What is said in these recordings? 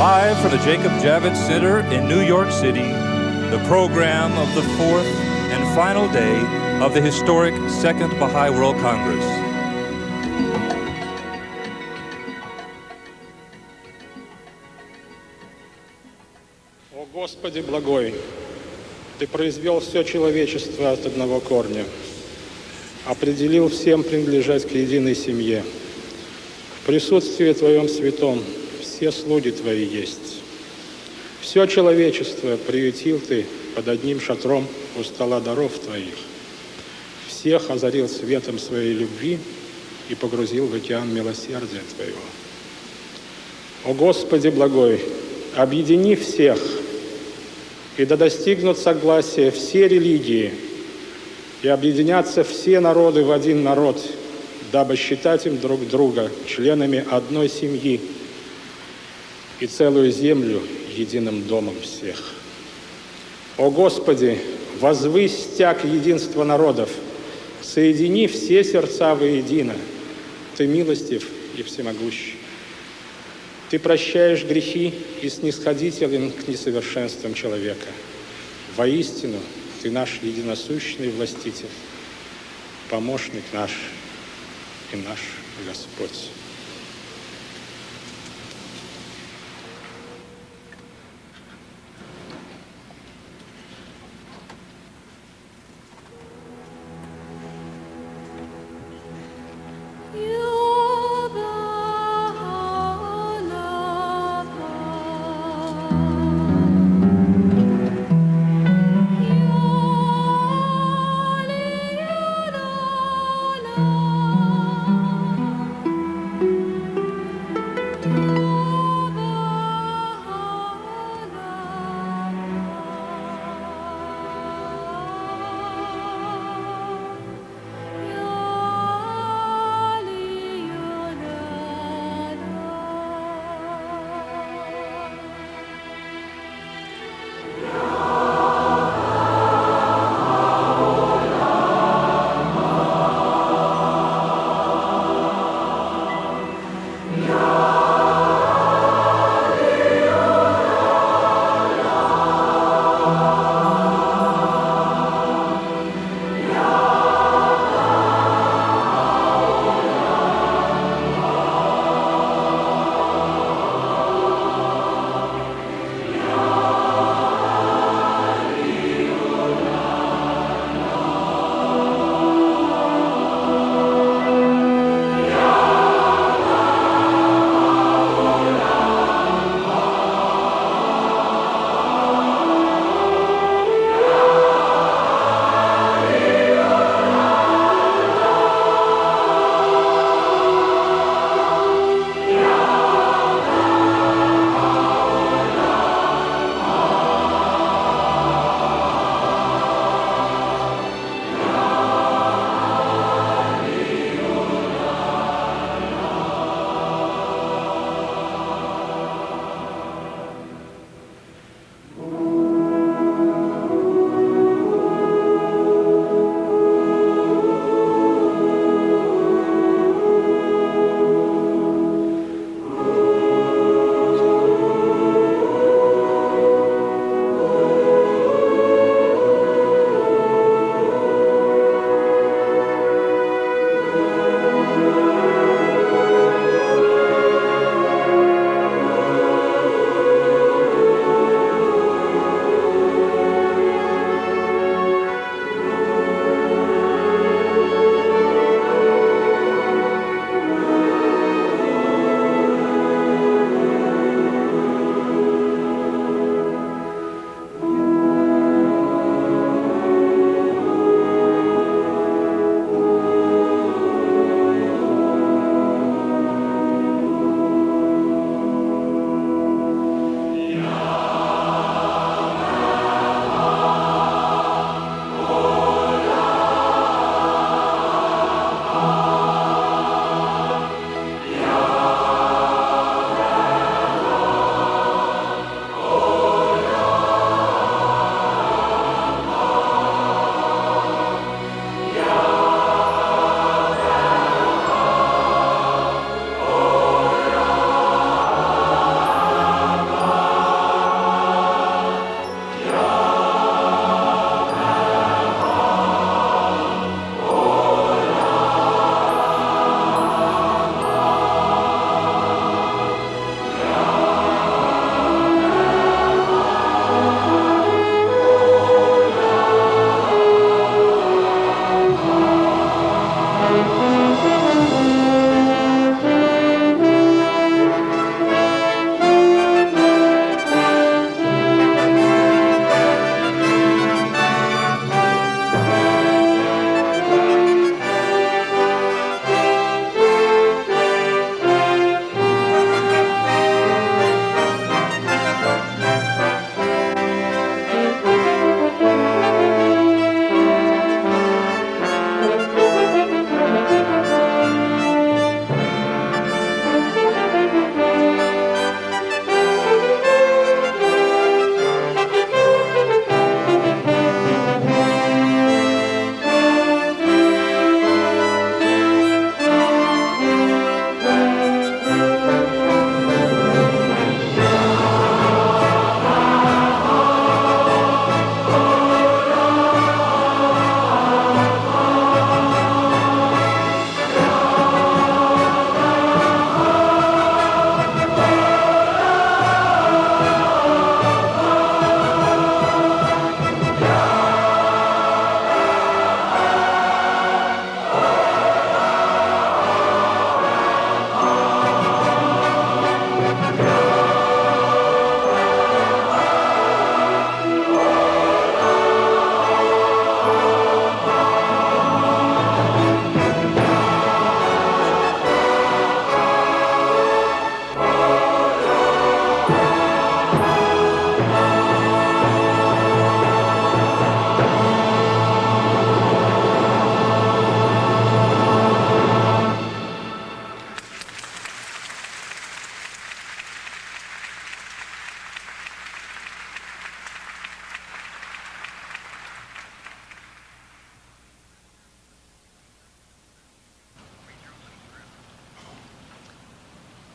Live from the Jacob Javits Center in New York City, the program of the fourth and final day of the historic Second Bahá'í World Congress. О Господи благой, Ты произвел все человечество от одного корня, определил всем принадлежать к единой семье. В присутствии Твоем святом все слуги Твои есть. Все человечество приютил Ты под одним шатром у стола даров Твоих. Всех озарил светом Своей любви и погрузил в океан милосердия Твоего. О Господи благой, объедини всех, и да достигнут согласия все религии, и объединятся все народы в один народ, дабы считать им друг друга членами одной семьи, и целую землю единым домом всех. О Господи, возвысь стяг единства народов, соедини все сердца воедино. Ты милостив и всемогущий. Ты прощаешь грехи и снисходителен к несовершенствам человека. Воистину, Ты наш единосущный властитель, помощник наш и наш Господь.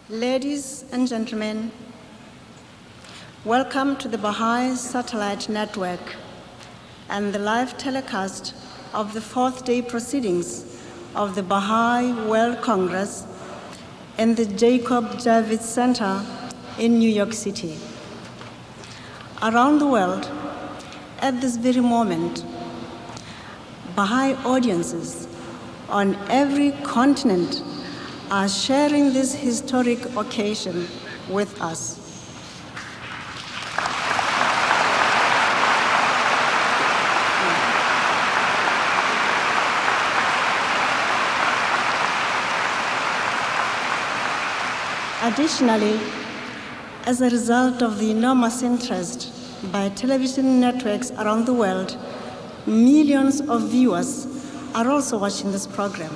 Ladies and gentlemen, welcome to the Baha'i Satellite Network and the live telecast of the fourth day proceedings of the Bahá'í World Congress in the Jacob Javits Center in New York City. Around the world, at this very moment, Baha'i audiences on every continent are sharing this historic occasion with us. Additionally, as a result of the enormous interest by television networks around the world, millions of viewers are also watching this program.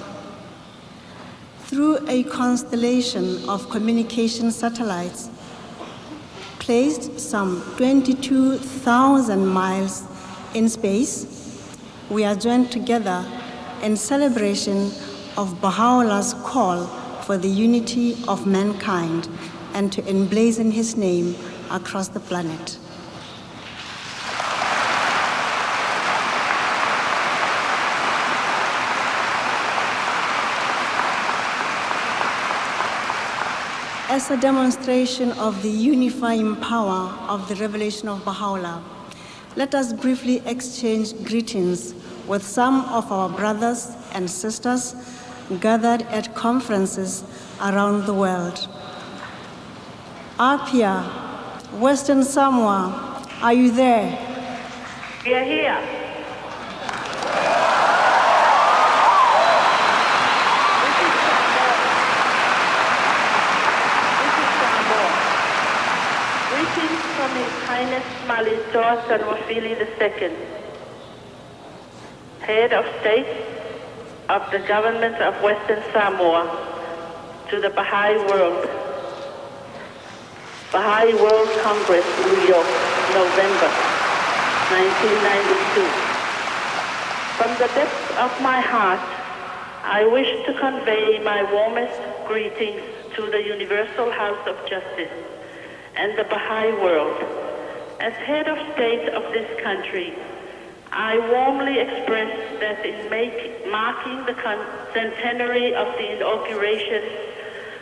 Through a constellation of communication satellites placed some 22,000 miles in space, we are joined together in celebration of Baha'u'llah's call for the unity of mankind and to emblazon his name across the planet. As a demonstration of the unifying power of the revelation of Baha'u'llah, let us briefly exchange greetings with some of our brothers and sisters gathered at conferences around the world. Apia, Western Samoa, are you there? We are here. Greetings from His Highness Malitor Sanwafili II, Head of State of the Government of Western Samoa, to the Bahá'í World Congress, New York, November 1992. From the depths of my heart, I wish to convey my warmest greetings to the Universal House of Justice and the Bahá'í world. As head of state of this country, I warmly express that in marking the centenary of the inauguration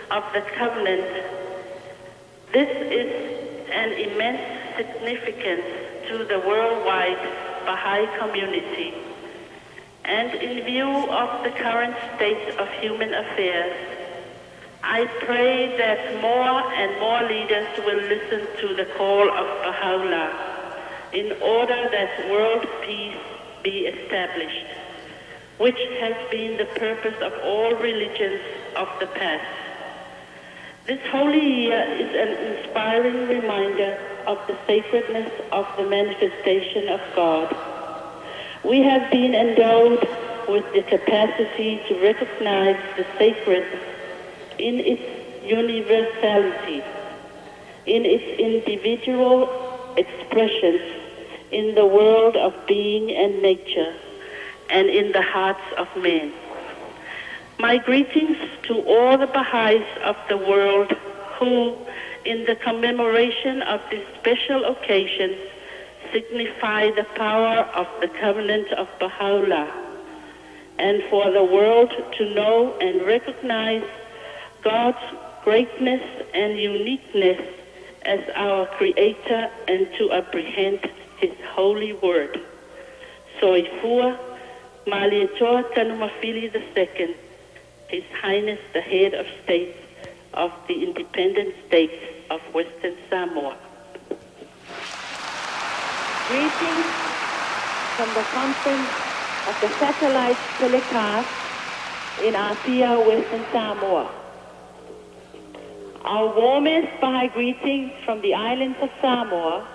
of the Covenant, this is an immense significance to the worldwide Baha'i community. And in view of the current state of human affairs, I pray that more and more leaders will listen to the call of Baha'u'llah in order that world peace be established, which has been the purpose of all religions of the past. This holy year is an inspiring reminder of the sacredness of the manifestation of God. We have been endowed with the capacity to recognize the sacred in its universality, in its individual expressions in the world of being and nature, and in the hearts of men. My greetings to all the Baha'is of the world who, in the commemoration of this special occasion, signify the power of the Covenant of Baha'u'llah, and for the world to know and recognize God's greatness and uniqueness as our Creator and to apprehend His holy word. Soifua Malietoa Tanumafili II, His Highness the Head of State of the Independent States of Western Samoa. Greetings from the conference of the satellite telecast in Apia, Western Samoa. Our warmest Baha'i greetings from the islands of Samoa,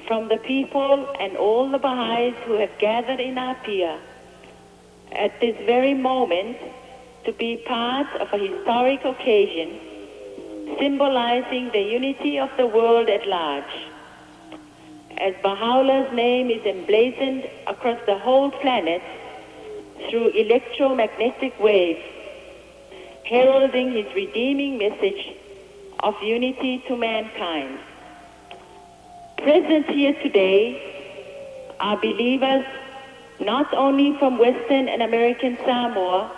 from the people and all the Baha'is who have gathered in Apia at this very moment to be part of a historic occasion symbolizing the unity of the world at large. As Baha'u'llah's name is emblazoned across the whole planet through electromagnetic waves, heralding his redeeming message of unity to mankind. Present here today are believers not only from Western and American Samoa,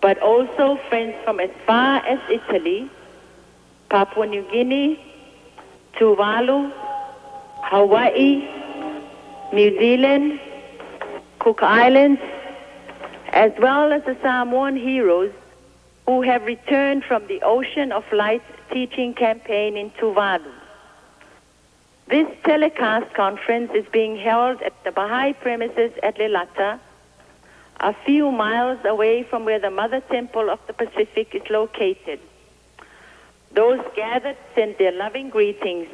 but also friends from as far as Italy, Papua New Guinea, Tuvalu, Hawaii, New Zealand, Cook Islands, as well as the Samoan heroes who have returned from the Ocean of Light teaching campaign in Tuvalu. This telecast conference is being held at the Baha'i premises at Lelata, a few miles away from where the Mother Temple of the Pacific is located. Those gathered send their loving greetings,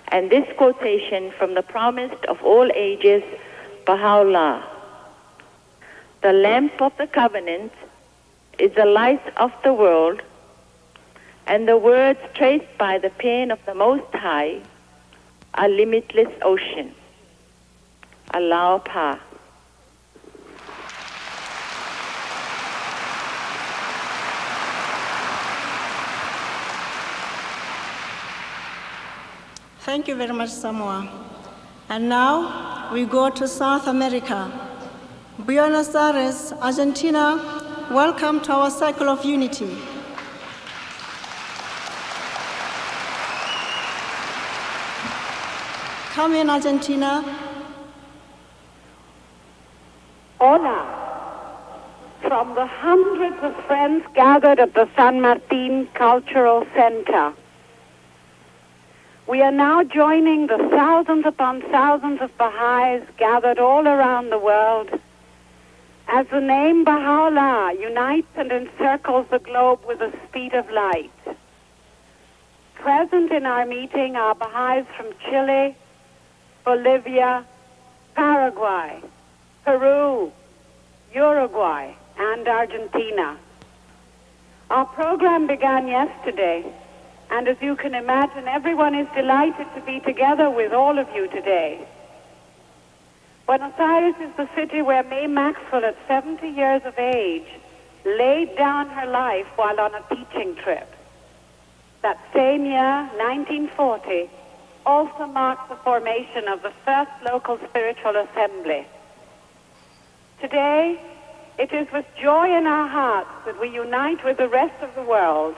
and this quotation from the promised of all ages, Baha'u'llah. The lamp of the covenant is the light of the world, and the words traced by the pen of the Most High, a limitless ocean. Allah Pa. Thank you very much, Samoa. And now we go to South America. Buenos Aires, Argentina, welcome to our Cycle of Unity. Come in, Argentina. Hola. From the hundreds of friends gathered at the San Martin Cultural Center, we are now joining the thousands upon thousands of Baha'is gathered all around the world as the name Baha'u'llah unites and encircles the globe with the speed of light. Present in our meeting are Baha'is from Chile, Bolivia, Paraguay, Peru, Uruguay, and Argentina. Our program began yesterday, and as you can imagine, everyone is delighted to be together with all of you today. Buenos Aires is the city where Mae Maxwell, at 70 years of age, laid down her life while on a teaching trip. That same year, 1940, also marked the formation of the first local spiritual assembly. Today, it is with joy in our hearts that we unite with the rest of the world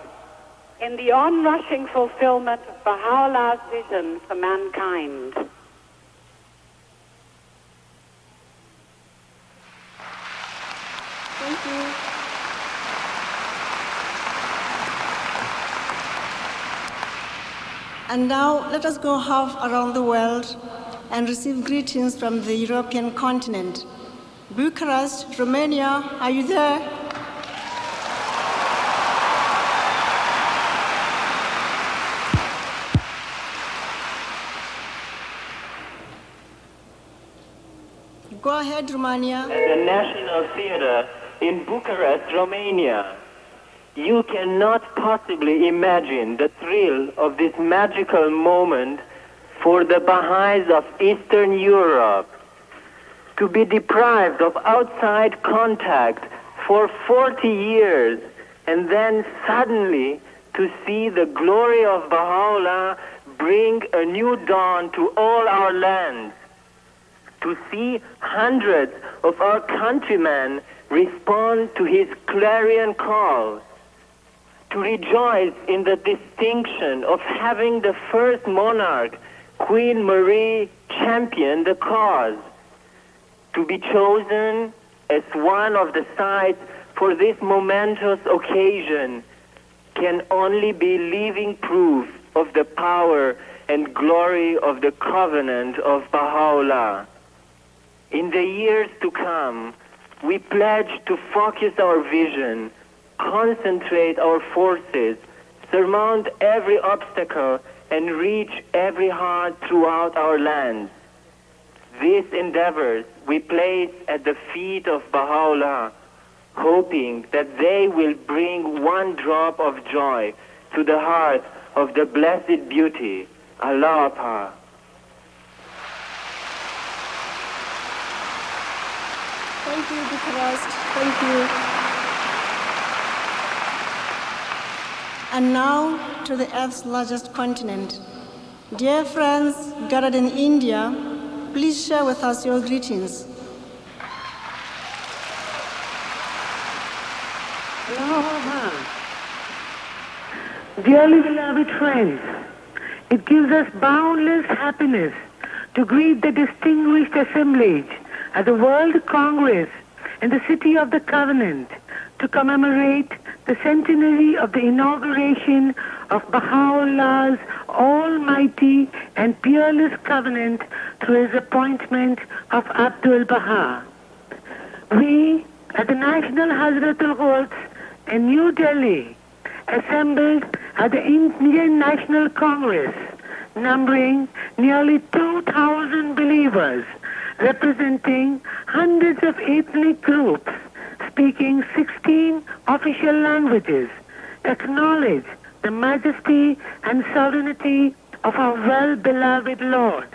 in the onrushing fulfillment of Baha'u'llah's vision for mankind. Thank you. And now let us go half around the world and receive greetings from the European continent. Bucharest, Romania, are you there? Go ahead, Romania. At the National Theatre in Bucharest, Romania. You cannot possibly imagine the thrill of this magical moment for the Baha'is of Eastern Europe. To be deprived of outside contact for 40 years and then suddenly to see the glory of Baha'u'llah bring a new dawn to all our lands. To see hundreds of our countrymen respond to his clarion call. To rejoice in the distinction of having the first monarch, Queen Marie, champion the cause. To be chosen as one of the sites for this momentous occasion can only be living proof of the power and glory of the Covenant of Baha'u'llah. In the years to come, we pledge to focus our vision, concentrate our forces, surmount every obstacle, and reach every heart throughout our lands. These endeavors we place at the feet of Baha'u'llah, hoping that they will bring one drop of joy to the heart of the blessed beauty, Allah Pa. Thank you, Bucharest. Thank you. and now to the Earth's largest continent. Dear friends gathered in India, please share with us your greetings. Aloha. Dearly beloved friends, it gives us boundless happiness to greet the distinguished assemblage at the World Congress in the city of the Covenant to commemorate the centenary of the inauguration of Baha'u'llah's almighty and peerless covenant through his appointment of ʻAbdu'l-Bahá. We, at the National Hazratul Quds in New Delhi, assembled at the Indian National Congress, numbering nearly 2,000 believers, representing hundreds of ethnic groups, speaking 16 official languages, acknowledge the majesty and sovereignty of our well-beloved Lord.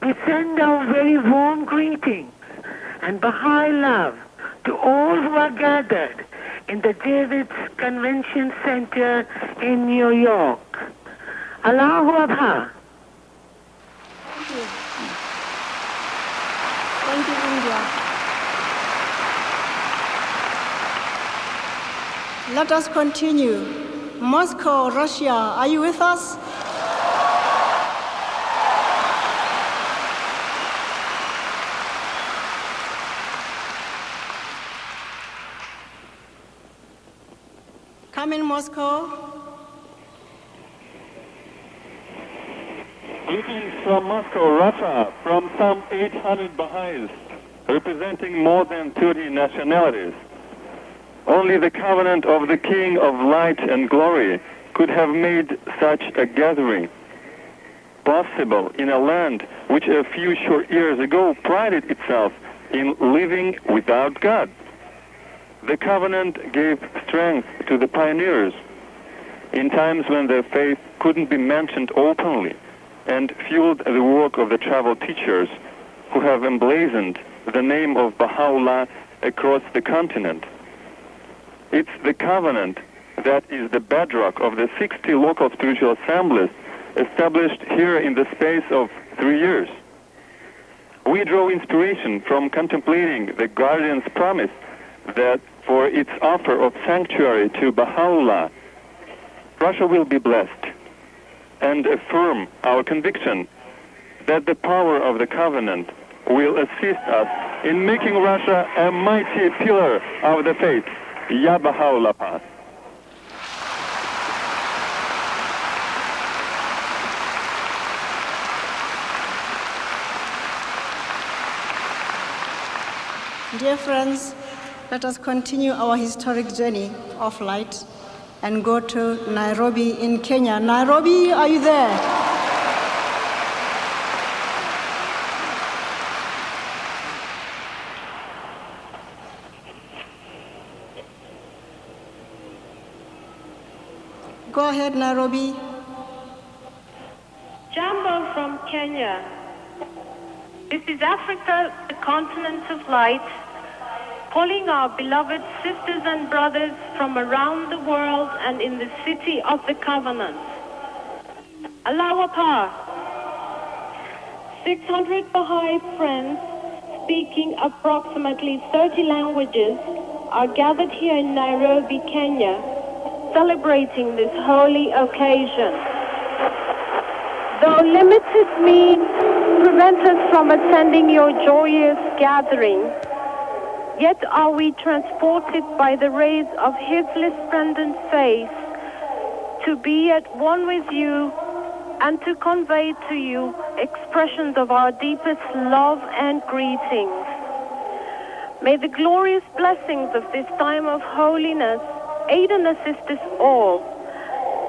We send our very warm greetings and Baha'i love to all who are gathered in the Javits Convention Center in New York. Allahu Akbar. Thank you. Thank you, India. Let us continue. Moscow, Russia, are you with us? Come in, Moscow. Greetings from Moscow, Russia, from some 800 Baha'is, representing more than 30 nationalities. Only the covenant of the King of Light and Glory could have made such a gathering possible in a land which a few short years ago prided itself in living without God. The covenant gave strength to the pioneers in times when their faith couldn't be mentioned openly, and fueled the work of the travel teachers who have emblazoned the name of Baha'u'llah across the continent. It's the covenant that is the bedrock of the 60 local spiritual assemblies established here in the space of 3 years. We draw inspiration from contemplating the Guardian's promise that for its offer of sanctuary to Baha'u'llah, Russia will be blessed, and affirm our conviction that the power of the covenant will assist us in making Russia a mighty pillar of the faith. Ya Baha'u'llah. Dear friends, let us continue our historic journey of light and go to Nairobi in Kenya. Nairobi, are you there? Go ahead, Nairobi. Jambo from Kenya. This is Africa, the continent of light, calling our beloved sisters and brothers from around the world and in the city of the Covenant. Allahu Akbar. 600 Baha'i friends speaking approximately 30 languages are gathered here in Nairobi, Kenya, celebrating this holy occasion. Though limited means prevent us from attending your joyous gathering, yet are we transported by the rays of his resplendent face to be at one with you and to convey to you expressions of our deepest love and greetings. May the glorious blessings of this time of holiness aid and assist us all,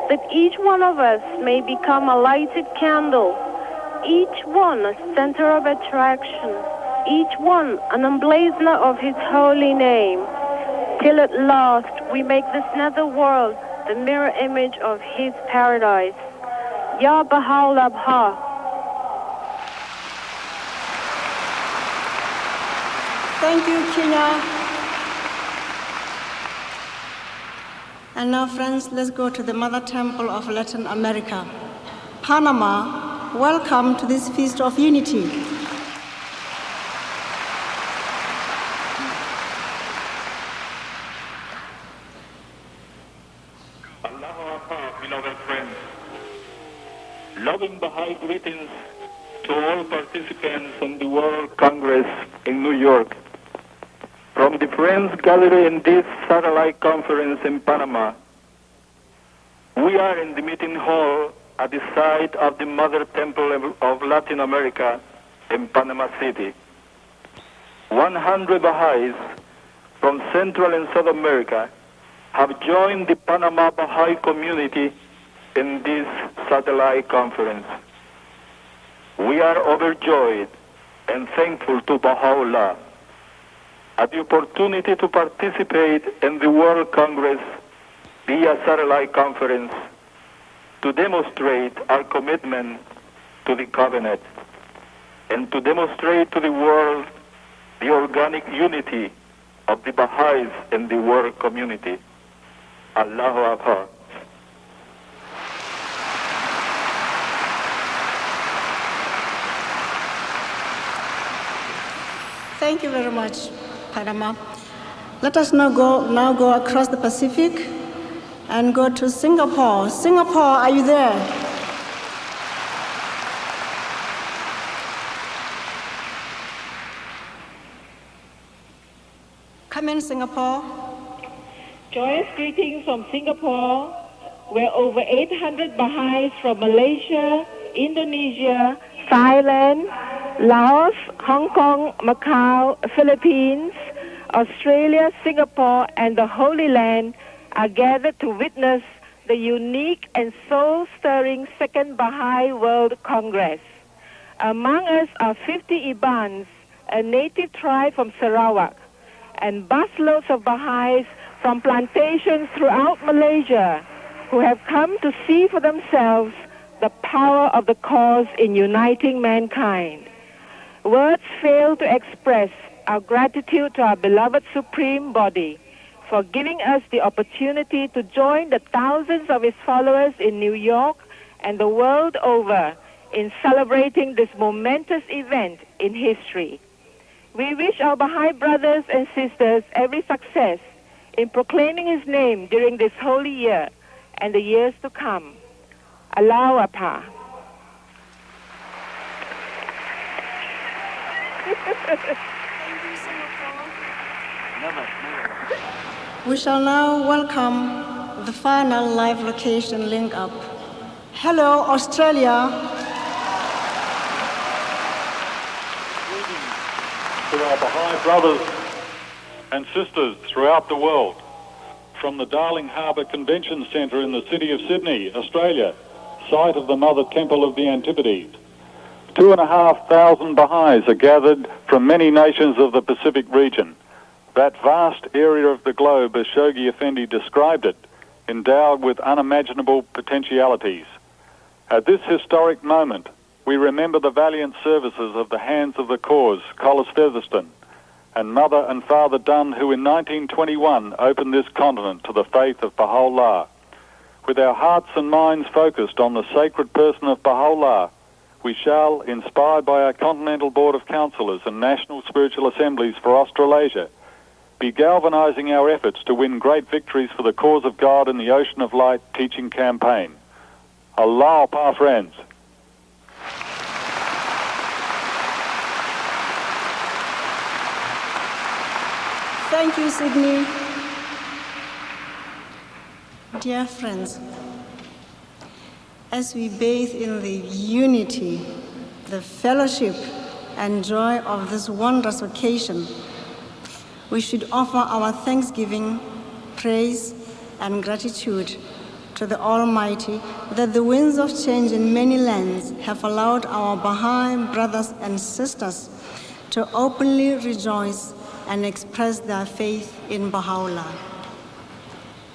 that each one of us may become a lighted candle, each one a center of attraction, each one an emblazoner of his holy name, till at last we make this nether world the mirror image of his paradise. Ya Baha'u'llah. Thank you, Kenya. And now, friends, let's go to the Mother Temple of Latin America. Panama, welcome to this Feast of Unity. Allahu Akbar, beloved friends. Loving Baha'i greetings to all participants in the World Congress in New York. From the friends gathered in this satellite conference in Panama, we are in the meeting hall at the site of the Mother Temple of Latin America in Panama City. 100 Baha'is from Central and South America have joined the Panama Baha'i community in this satellite conference. We are overjoyed and thankful to Baha'u'llah at the opportunity to participate in the World Congress via satellite conference to demonstrate our commitment to the Covenant and to demonstrate to the world the organic unity of the Baha'is in the world community. Allahu Akbar. Thank you very much, Panama. Let us now go across the Pacific and go to Singapore. Singapore, are you there? Come in, Singapore. Joyous greetings from Singapore, where over 800 Baha'is from Malaysia, Indonesia, Thailand, Laos, Hong Kong, Macau, Philippines, Australia, Singapore, and the Holy Land are gathered to witness the unique and soul-stirring Second Bahá'í World Congress. Among us are 50 Ibans, a native tribe from Sarawak, and busloads of Baha'is from plantations throughout Malaysia who have come to see for themselves the power of the cause in uniting mankind. Words fail to express our gratitude to our beloved Supreme Body for giving us the opportunity to join the thousands of his followers in New York and the world over in celebrating this momentous event in history. We wish our Baha'i brothers and sisters every success in proclaiming his name during this holy year and the years to come. Allahu Akbar. We shall now welcome the final live location link up. Hello, Australia. To our Baha'i brothers and sisters throughout the world, from the Darling Harbour Convention Centre in the city of Sydney, Australia, site of the Mother Temple of the Antipodes. 2,500 Baha'is are gathered from many nations of the Pacific region. That vast area of the globe, as Shoghi Effendi described it, endowed with unimaginable potentialities. At this historic moment, we remember the valiant services of the Hands of the Cause, Collis Featherston, and Mother and Father Dunn, who in 1921 opened this continent to the faith of Baha'u'llah. With our hearts and minds focused on the sacred person of Baha'u'llah, we shall, inspired by our Continental Board of Councillors and National Spiritual Assemblies for Australasia, be galvanizing our efforts to win great victories for the cause of God in the Ocean of Light teaching campaign. Allah Akbar, friends. Thank you, Sydney. Dear friends, as we bathe in the unity, the fellowship, and joy of this wondrous occasion, we should offer our thanksgiving, praise, and gratitude to the Almighty that the winds of change in many lands have allowed our Baha'i brothers and sisters to openly rejoice and express their faith in Baha'u'llah.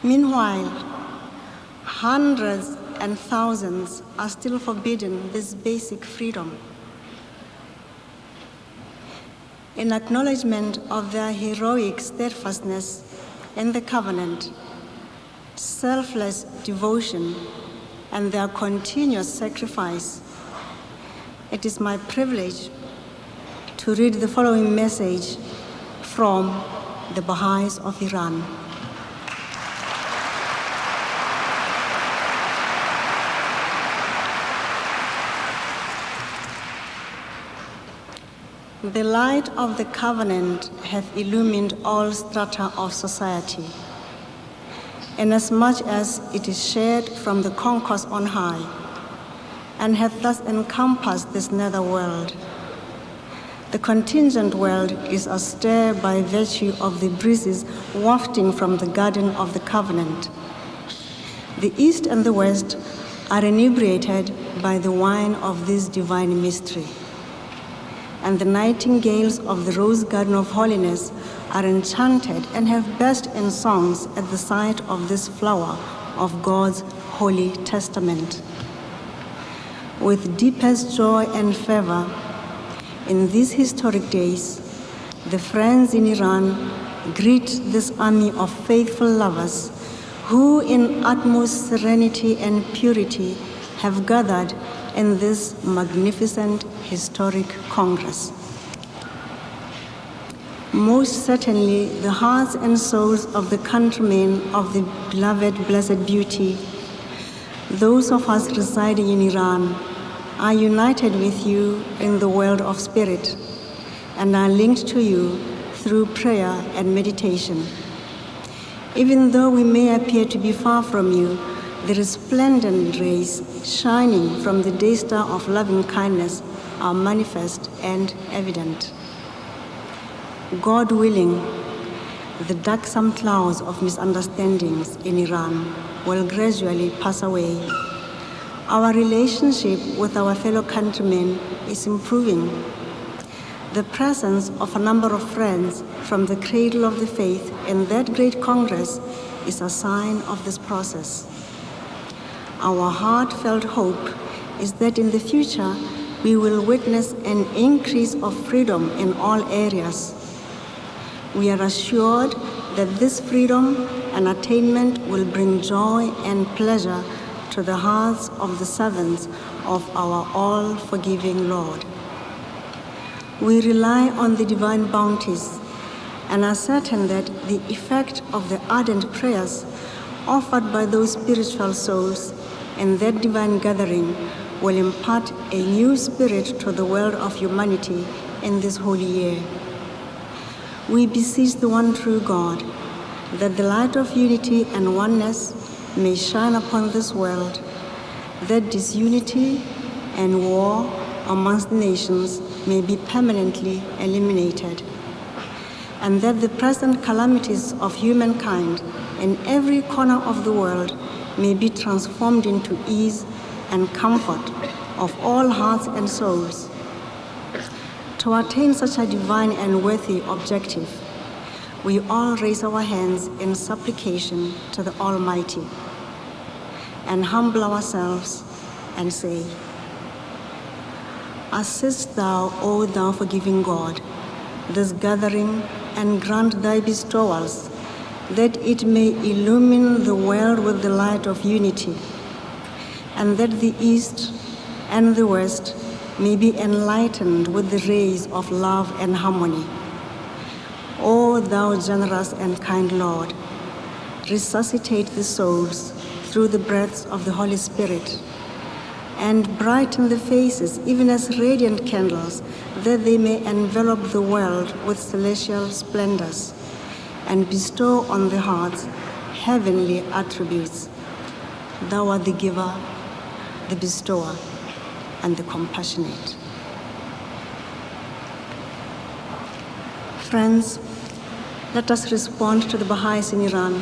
Meanwhile, hundreds and thousands are still forbidden this basic freedom. In acknowledgement of their heroic steadfastness in the covenant, selfless devotion, and their continuous sacrifice, it is my privilege to read the following message from the Baha'is of Iran. The light of the covenant hath illumined all strata of society, inasmuch as it is shared from the concourse on high, and hath thus encompassed this nether world. The contingent world is astir by virtue of the breezes wafting from the garden of the covenant. The east and the west are inebriated by the wine of this divine mystery, and the nightingales of the rose garden of holiness are enchanted and have burst in songs at the sight of this flower of God's holy testament. With deepest joy and fervor, in these historic days, the friends in Iran greet this army of faithful lovers who in utmost serenity and purity have gathered in this magnificent historic Congress. Most certainly, the hearts and souls of the countrymen of the beloved Blessed Beauty, those of us residing in Iran, are united with you in the world of spirit and are linked to you through prayer and meditation. Even though we may appear to be far from you, the resplendent rays shining from the day star of loving kindness are manifest and evident. God willing, the darksome clouds of misunderstandings in Iran will gradually pass away. Our relationship with our fellow countrymen is improving. The presence of a number of friends from the cradle of the faith in that great Congress is a sign of this process. Our heartfelt hope is that in the future, we will witness an increase of freedom in all areas. We are assured that this freedom and attainment will bring joy and pleasure to the hearts of the servants of our all-forgiving Lord. We rely on the divine bounties and are certain that the effect of the ardent prayers offered by those spiritual souls in that divine gathering will impart a new spirit to the world of humanity in this holy year. We beseech the one true God that the light of unity and oneness may shine upon this world, that disunity and war amongst the nations may be permanently eliminated, and that the present calamities of humankind in every corner of the world may be transformed into ease and comfort of all hearts and souls. To attain such a divine and worthy objective, we all raise our hands in supplication to the Almighty and humble ourselves and say, assist thou, O thou forgiving God, this gathering and grant thy bestowals, that it may illumine the world with the light of unity, and that the East and the West may be enlightened with the rays of love and harmony. O thou generous and kind Lord, resuscitate the souls through the breaths of the Holy Spirit, and brighten the faces even as radiant candles, that they may envelop the world with celestial splendors and bestow on the hearts heavenly attributes. Thou art the giver, the bestower, and the compassionate. Friends, let us respond to the Baha'is in Iran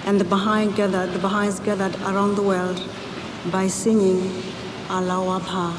and the Baha'is gathered around the world by singing ʻAbdu'l-Bahá.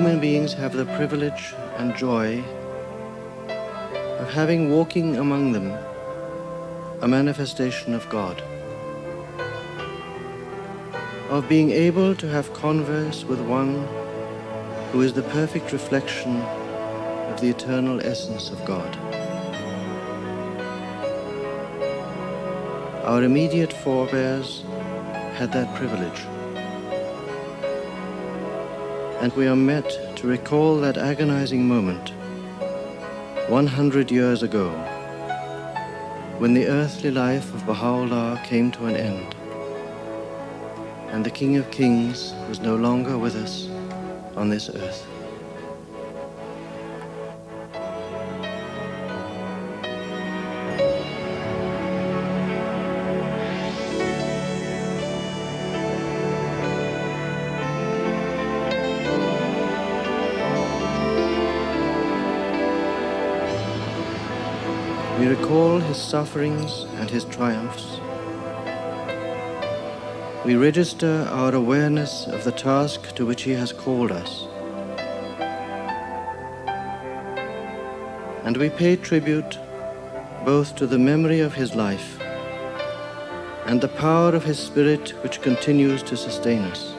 human beings have the privilege and joy of having walking among them a manifestation of God, of being able to have converse with one who is the perfect reflection of the eternal essence of God. Our immediate forebears had that privilege, and we are met to recall that agonizing moment 100 years ago, when the earthly life of Baha'u'llah came to an end, and the King of Kings was no longer with us on this earth. We recall his sufferings and his triumphs. We register our awareness of the task to which he has called us. And we pay tribute both to the memory of his life and the power of his spirit which continues to sustain us.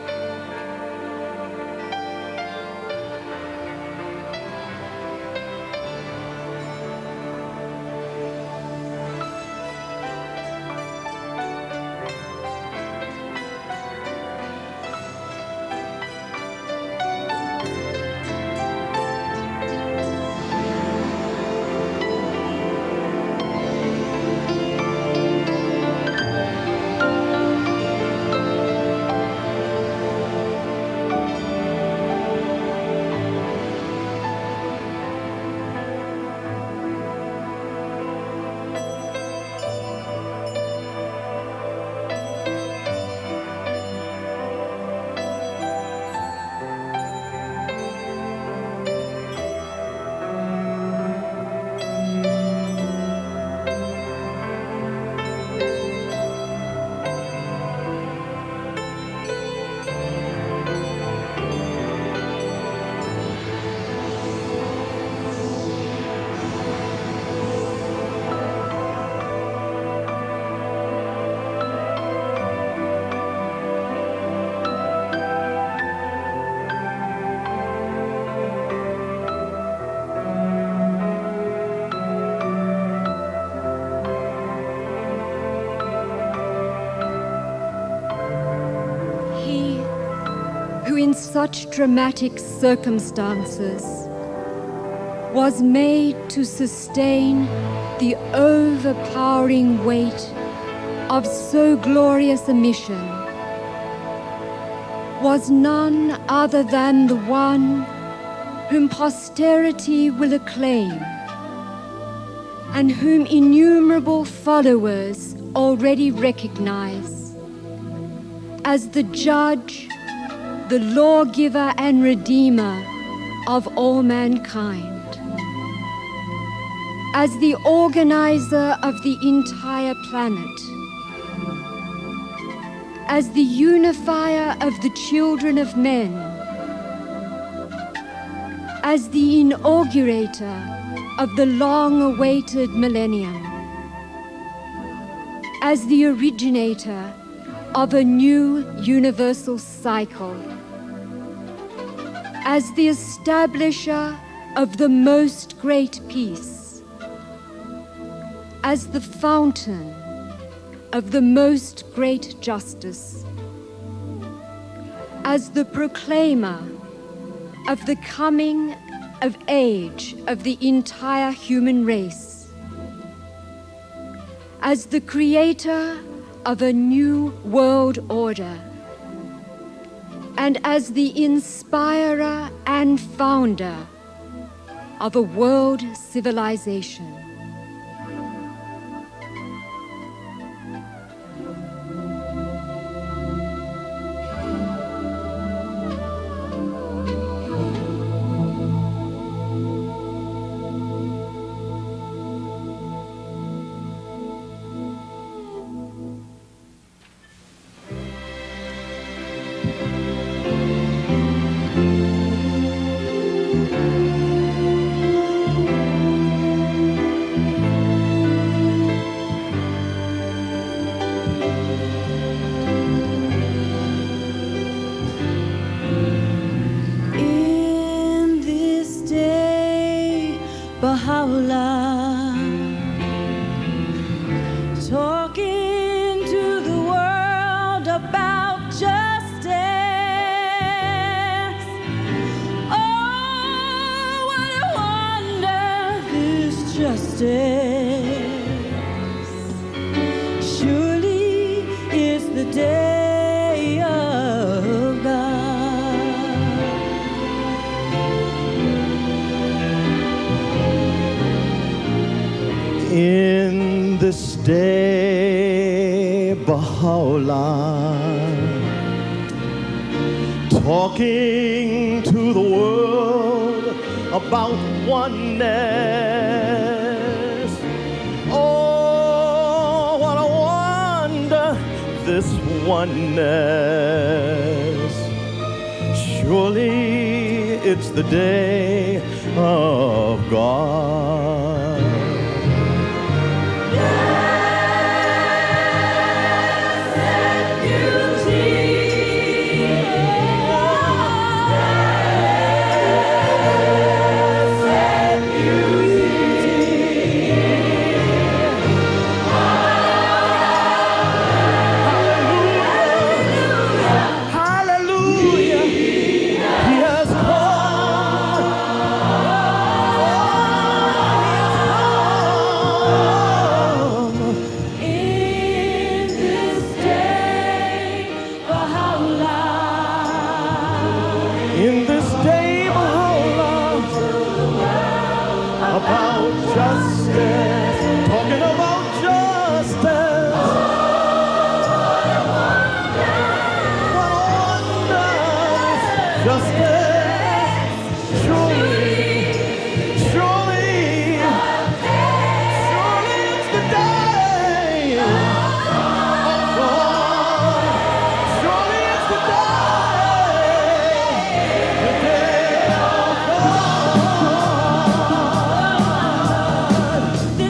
In such dramatic circumstances was made to sustain the overpowering weight of so glorious a mission was none other than the one whom posterity will acclaim and whom innumerable followers already recognize as the judge, the lawgiver and redeemer of all mankind, as the organizer of the entire planet, as the unifier of the children of men, as the inaugurator of the long-awaited millennium, as the originator of a new universal cycle, as the establisher of the most great peace, as the fountain of the most great justice, as the proclaimer of the coming of age of the entire human race, as the creator of a new world order, and as the inspirer and founder of a world civilization. Baha'u'llah, talking to the world about justice. Oh, what a wonder this justice. Surely is the day of God. In this day, Baha'u'llah, talking to the world about oneness. Oh, what a wonder, this oneness. Surely it's the day of God. This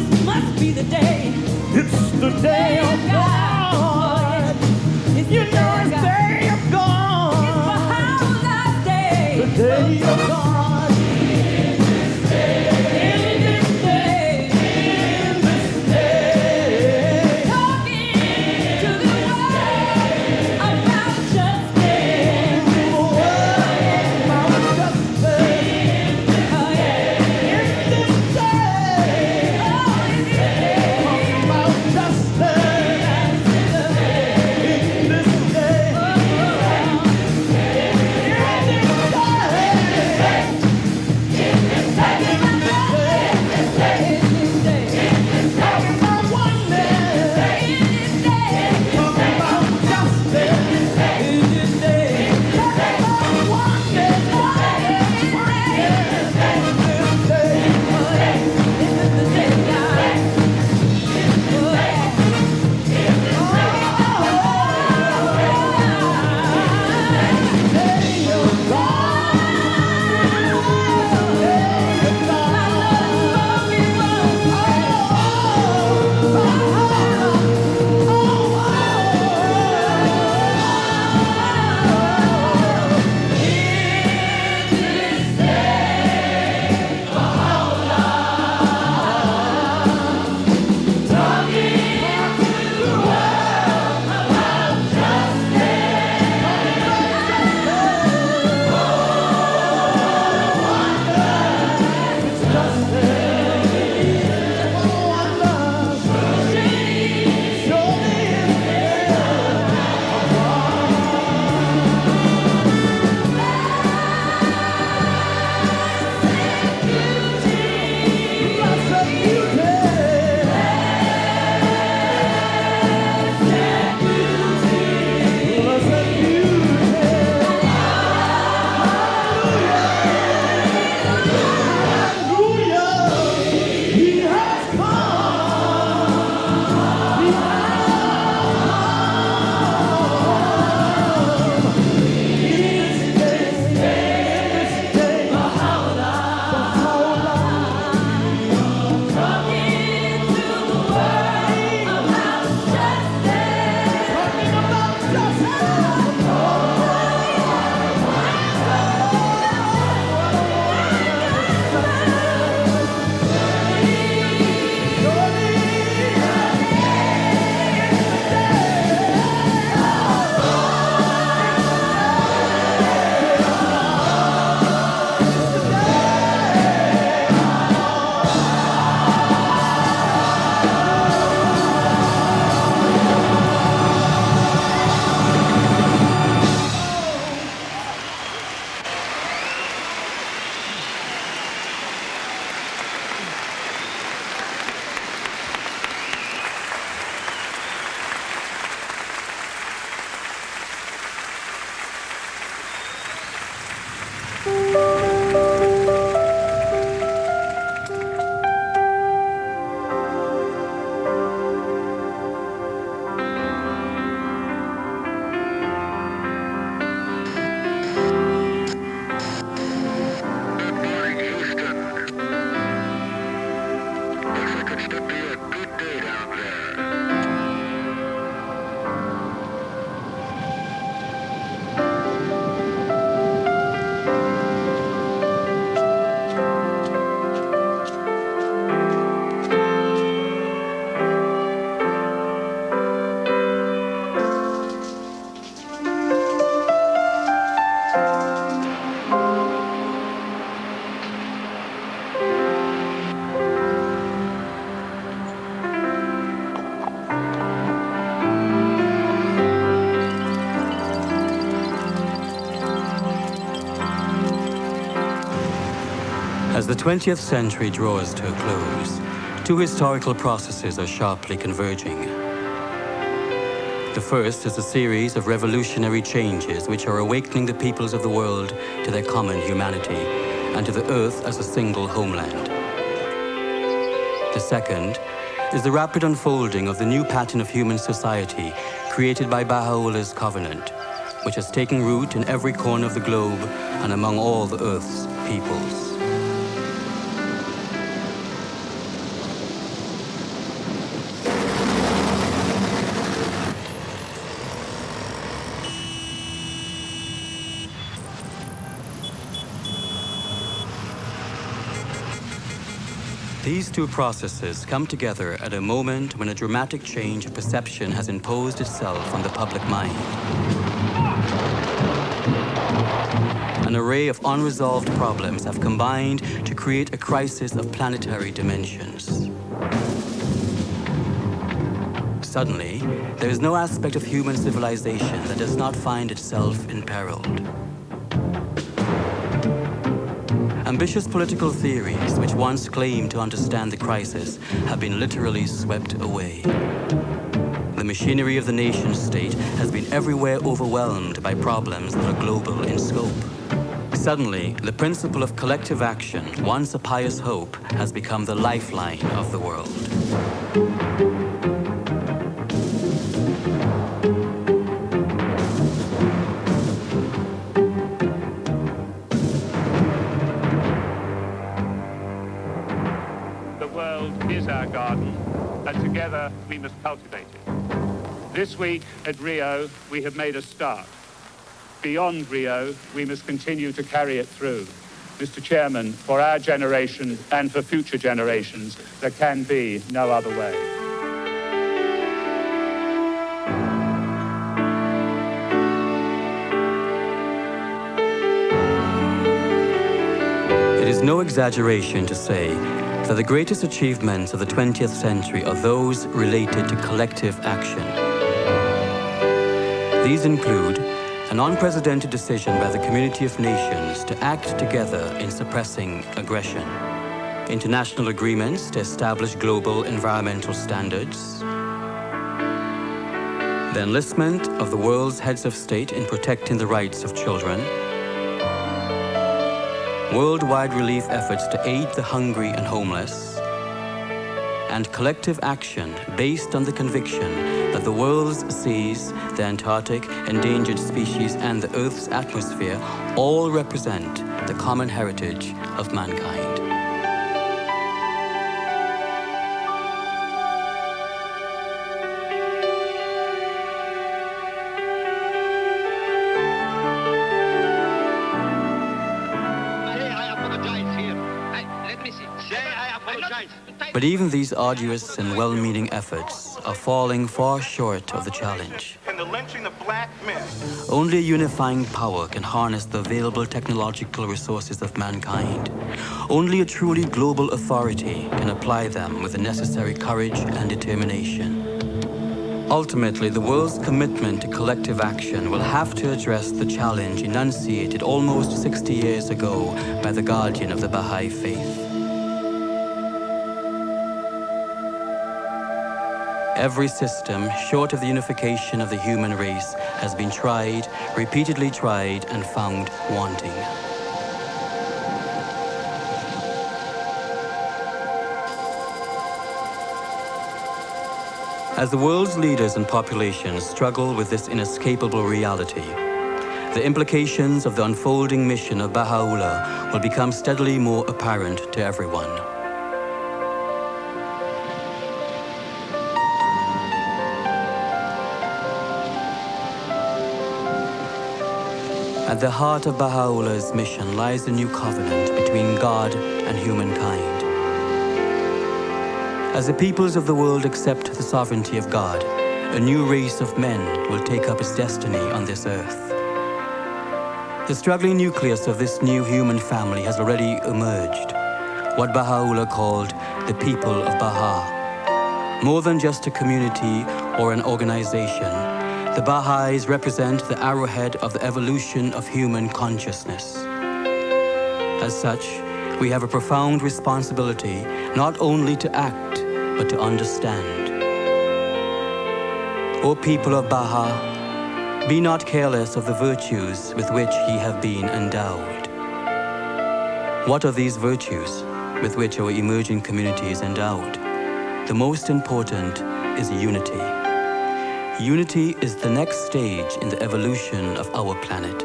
As the 20th century draws to a close, two historical processes are sharply converging. The first is a series of revolutionary changes which are awakening the peoples of the world to their common humanity and to the earth as a single homeland. The second is the rapid unfolding of the new pattern of human society created by Baha'u'llah's Covenant, which has taken root in every corner of the globe and among all the earth's peoples. These two processes come together at a moment when a dramatic change of perception has imposed itself on the public mind. An array of unresolved problems have combined to create a crisis of planetary dimensions. Suddenly, there is no aspect of human civilization that does not find itself imperiled. Ambitious political theories, which once claimed to understand the crisis, have been literally swept away. The machinery of the nation-state has been everywhere overwhelmed by problems that are global in scope. Suddenly, the principle of collective action, once a pious hope, has become the lifeline of the world. Our garden, and together we must cultivate it. This week at Rio, we have made a start. Beyond Rio, we must continue to carry it through. Mr. Chairman, for our generation and for future generations, there can be no other way. It is no exaggeration to say that the greatest achievements of the 20th century are those related to collective action. These include an unprecedented decision by the community of nations to act together in suppressing aggression, international agreements to establish global environmental standards, the enlistment of the world's heads of state in protecting the rights of children, worldwide relief efforts to aid the hungry and homeless, and collective action based on the conviction that the world's seas, the Antarctic, endangered species, and the Earth's atmosphere all represent the common heritage of mankind. But even these arduous and well-meaning efforts are falling far short of the challenge. And the lynching of black men. Only a unifying power can harness the available technological resources of mankind. Only a truly global authority can apply them with the necessary courage and determination. Ultimately, the world's commitment to collective action will have to address the challenge enunciated almost 60 years ago by the guardian of the Bahá'í Faith. Every system, short of the unification of the human race, has been tried, repeatedly tried, and found wanting. As the world's leaders and populations struggle with this inescapable reality, the implications of the unfolding mission of Baha'u'llah will become steadily more apparent to everyone. At the heart of Baha'u'llah's mission lies a new covenant between God and humankind. As the peoples of the world accept the sovereignty of God, a new race of men will take up its destiny on this earth. The struggling nucleus of this new human family has already emerged, what Baha'u'llah called the people of Baha. More than just a community or an organization, the Baha'is represent the arrowhead of the evolution of human consciousness. As such, we have a profound responsibility not only to act, but to understand. O people of Baha, be not careless of the virtues with which ye have been endowed. What are these virtues with which our emerging community is endowed? The most important is unity. Unity is the next stage in the evolution of our planet,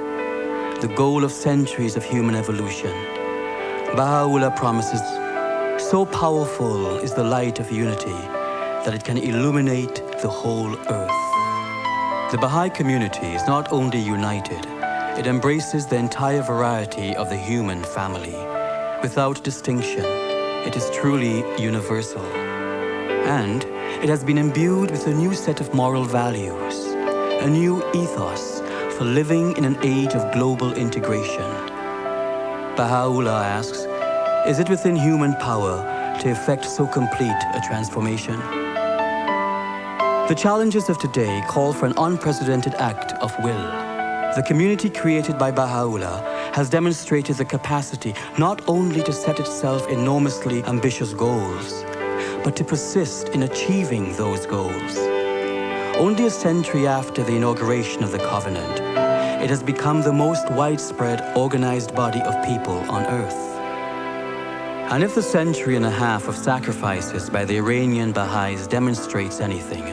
the goal of centuries of human evolution. Baha'u'llah promises, so powerful is the light of unity that it can illuminate the whole earth. The Baha'i community is not only united, it embraces the entire variety of the human family. Without distinction, it is truly universal. And it has been imbued with a new set of moral values, a new ethos for living in an age of global integration. Baha'u'llah asks, is it within human power to effect so complete a transformation? The challenges of today call for an unprecedented act of will. The community created by Baha'u'llah has demonstrated the capacity not only to set itself enormously ambitious goals, but to persist in achieving those goals. Only a century after the inauguration of the Covenant, it has become the most widespread organized body of people on earth. And if the century and a half of sacrifices by the Iranian Baha'is demonstrates anything,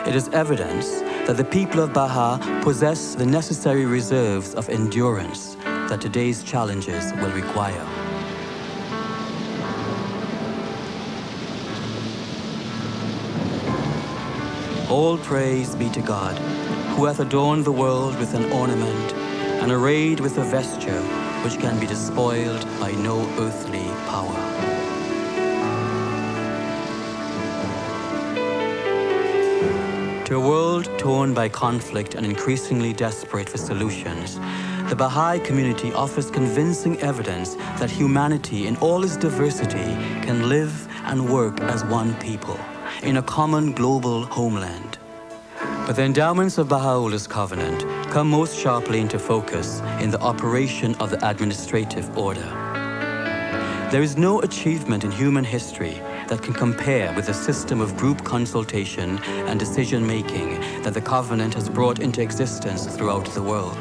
it is evidence that the people of Baha possess the necessary reserves of endurance that today's challenges will require. All praise be to God, who hath adorned the world with an ornament and arrayed with a vesture which can be despoiled by no earthly power. To a world torn by conflict and increasingly desperate for solutions, the Baha'i community offers convincing evidence that humanity in all its diversity can live and work as one people in a common global homeland. But the endowments of Baha'u'llah's covenant come most sharply into focus in the operation of the administrative order. There is no achievement in human history that can compare with the system of group consultation and decision-making that the Covenant has brought into existence throughout the world.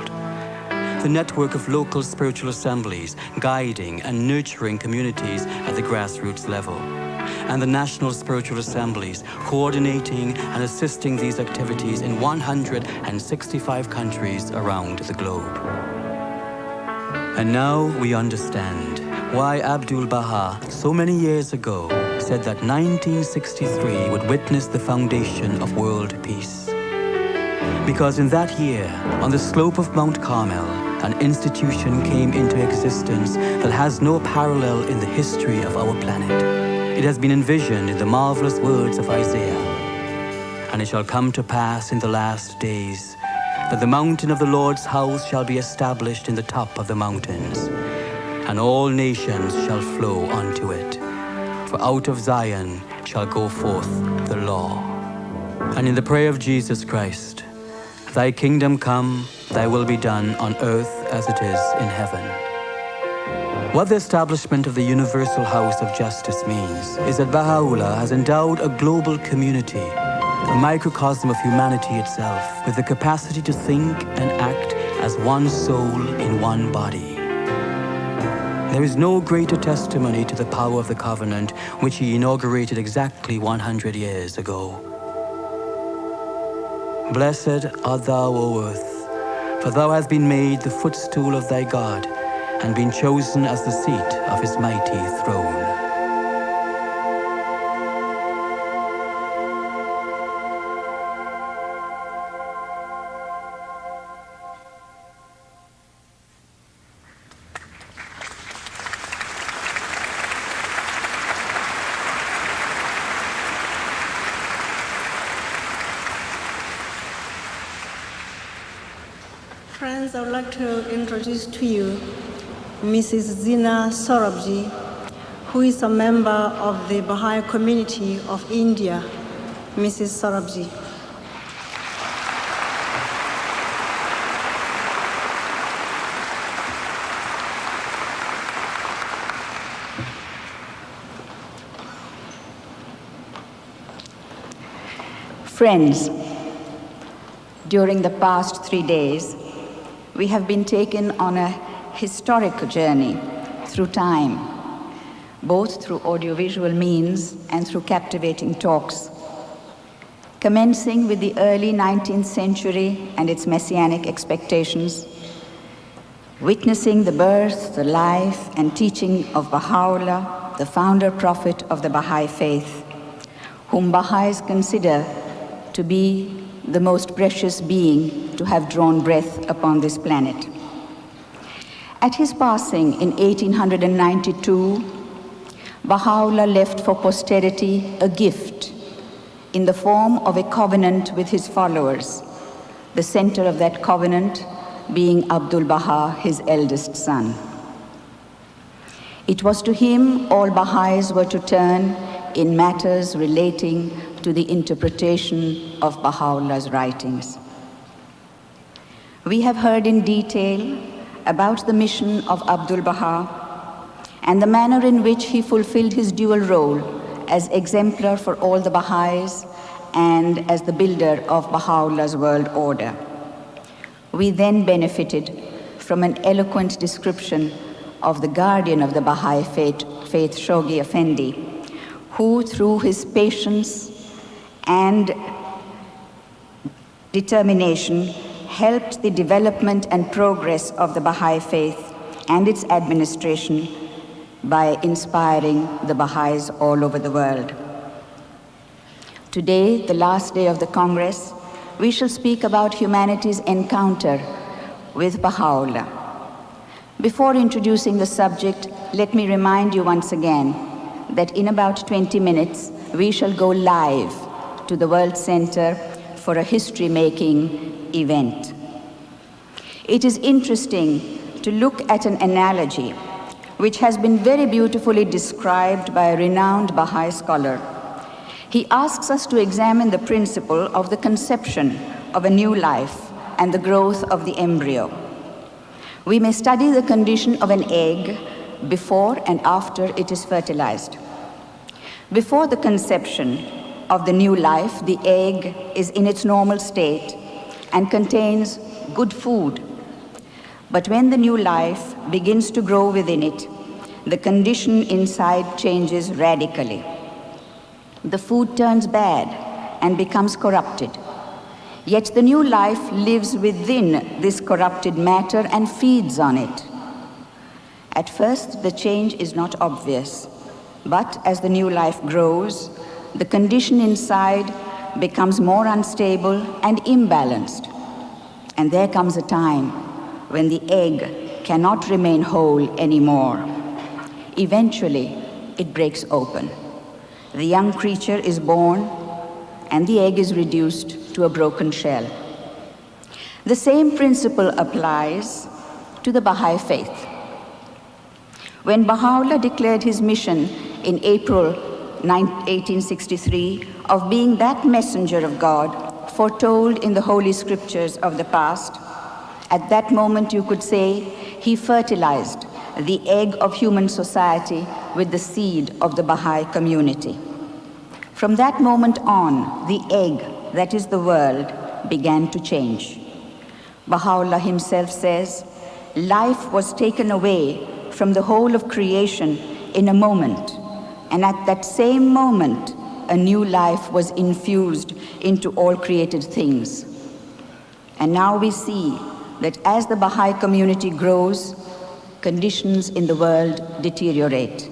The network of local spiritual assemblies guiding and nurturing communities at the grassroots level, and the national spiritual assemblies coordinating and assisting these activities in 165 countries around the globe. And now we understand why ʻAbdu'l-Bahá so many years ago said that 1963 would witness the foundation of world peace. Because in that year, on the slope of Mount Carmel, an institution came into existence that has no parallel in the history of our planet. It has been envisioned in the marvelous words of Isaiah. And it shall come to pass in the last days that the mountain of the Lord's house shall be established in the top of the mountains, and all nations shall flow unto it. For out of Zion shall go forth the law. And in the prayer of Jesus Christ, thy kingdom come, thy will be done on earth as it is in heaven. What the establishment of the Universal House of Justice means is that Baha'u'llah has endowed a global community, a microcosm of humanity itself, with the capacity to think and act as one soul in one body. There is no greater testimony to the power of the covenant which he inaugurated exactly 100 years ago. Blessed art thou, O earth, for thou hast been made the footstool of thy God, and been chosen as the seat of his mighty throne. Friends, I would like to introduce to you Mrs. Zina Sorabji, who is a member of the Baha'i community of India. Mrs. Sorabji. Friends, during the past 3 days, we have been taken on a historic journey through time, both through audiovisual means and through captivating talks, commencing with the early 19th century and its messianic expectations, witnessing the birth, the life, and teaching of Baha'u'llah, the founder prophet of the Bahá'í Faith, whom Baha'is consider to be the most precious being to have drawn breath upon this planet. At his passing in 1892, Baha'u'llah left for posterity a gift in the form of a covenant with his followers, the center of that covenant being ʻAbdu'l-Bahá, his eldest son. It was to him all Baha'is were to turn in matters relating to the interpretation of Baha'u'llah's writings. We have heard in detail about the mission of ʻAbdu'l-Bahá and the manner in which he fulfilled his dual role as exemplar for all the Baha'is and as the builder of Baha'u'llah's world order. We then benefited from an eloquent description of the guardian of the Bahá'í Faith, Shoghi Effendi, who through his patience and determination helped the development and progress of the Bahá'í Faith and its administration by inspiring the Baha'is all over the world. Today, the last day of the Congress, we shall speak about humanity's encounter with Baha'u'llah. Before introducing the subject, let me remind you once again that in about 20 minutes, we shall go live to the World Center for a history-making event. It is interesting to look at an analogy which has been very beautifully described by a renowned Baha'i scholar. He asks us to examine the principle of the conception of a new life and the growth of the embryo. We may study the condition of an egg before and after it is fertilized. Before the conception of the new life, the egg is in its normal state and contains good food. But when the new life begins to grow within it, the condition inside changes radically. The food turns bad and becomes corrupted. Yet the new life lives within this corrupted matter and feeds on it. At first, the change is not obvious, but as the new life grows, the condition inside becomes more unstable and imbalanced. And there comes a time when the egg cannot remain whole anymore. Eventually, it breaks open. The young creature is born, and the egg is reduced to a broken shell. The same principle applies to the Bahá'í Faith. When Baha'u'llah declared his mission in April 1863 of being that messenger of God foretold in the Holy Scriptures of the past, at that moment you could say he fertilized the egg of human society with the seed of the Baha'i community. From that moment on, the egg, that is the world, began to change. Baha'u'llah himself says, life was taken away from the whole of creation in a moment, and at that same moment, a new life was infused into all created things. And now we see that as the Baha'i community grows, conditions in the world deteriorate.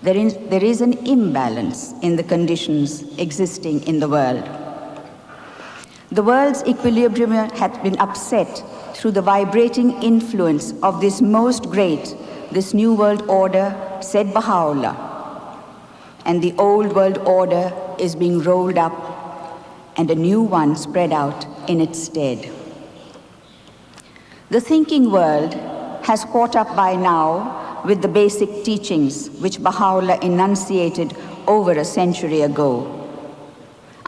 There is an imbalance in the conditions existing in the world. The world's equilibrium had been upset through the vibrating influence of this most great, this new world order, said Baha'u'llah. And the old world order is being rolled up and a new one spread out in its stead. The thinking world has caught up by now with the basic teachings which Baha'u'llah enunciated over a century ago.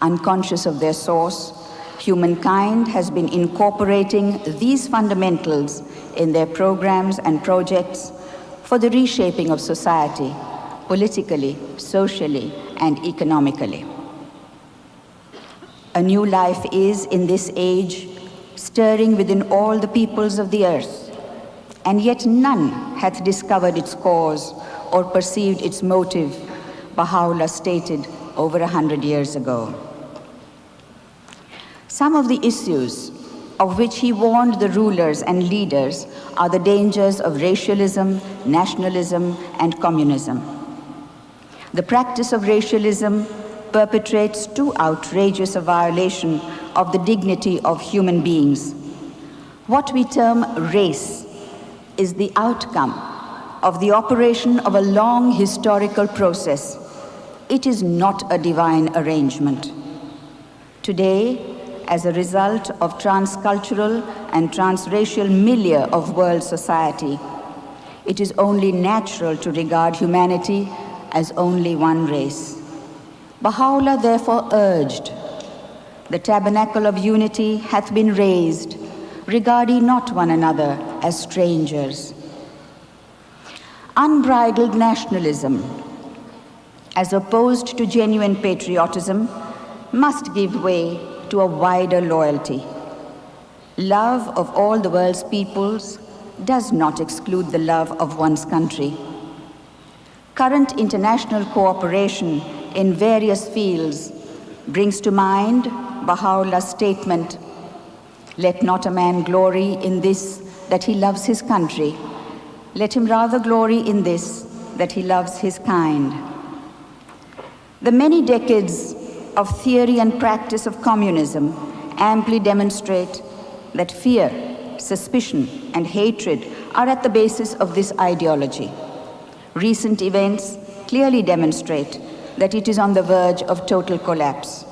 Unconscious of their source, humankind has been incorporating these fundamentals in their programs and projects for the reshaping of society, politically, socially, and economically. A new life is, in this age, stirring within all the peoples of the earth, and yet none hath discovered its cause or perceived its motive, Baha'u'llah stated over 100 years ago. Some of the issues of which he warned the rulers and leaders are the dangers of racialism, nationalism, and communism. The practice of racialism perpetrates too outrageous a violation of the dignity of human beings. What we term race is the outcome of the operation of a long historical process. It is not a divine arrangement. Today, as a result of transcultural and transracial milieu of world society, it is only natural to regard humanity as only one race. Baha'u'llah therefore urged, "The tabernacle of unity hath been raised, regard ye not one another as strangers." Unbridled nationalism, as opposed to genuine patriotism, must give way to a wider loyalty. Love of all the world's peoples does not exclude the love of one's country. Current international cooperation in various fields brings to mind Baha'u'llah's statement, "Let not a man glory in this, that he loves his country. Let him rather glory in this, that he loves his kind." The many decades of theory and practice of communism amply demonstrate that fear, suspicion, and hatred are at the basis of this ideology. Recent events clearly demonstrate that it is on the verge of total collapse.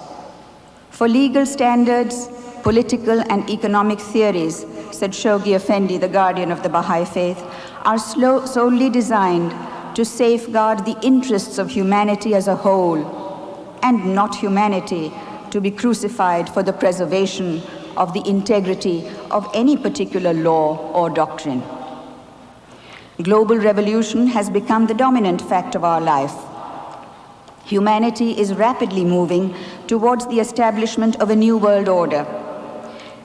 For legal standards, political and economic theories, said Shoghi Effendi, the guardian of the Bahá'í Faith, are solely designed to safeguard the interests of humanity as a whole, and not humanity to be crucified for the preservation of the integrity of any particular law or doctrine. Global revolution has become the dominant fact of our life. Humanity is rapidly moving towards the establishment of a new world order.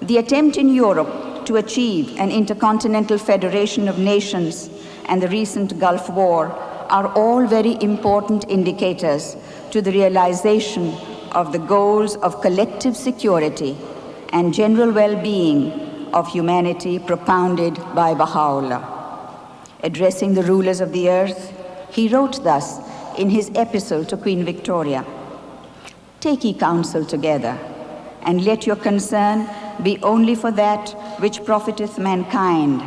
The attempt in Europe to achieve an intercontinental federation of nations and the recent Gulf War are all very important indicators to the realization of the goals of collective security and general well-being of humanity propounded by Baha'u'llah. Addressing the rulers of the earth, he wrote thus in his epistle to Queen Victoria, "Take ye counsel together, and let your concern be only for that which profiteth mankind,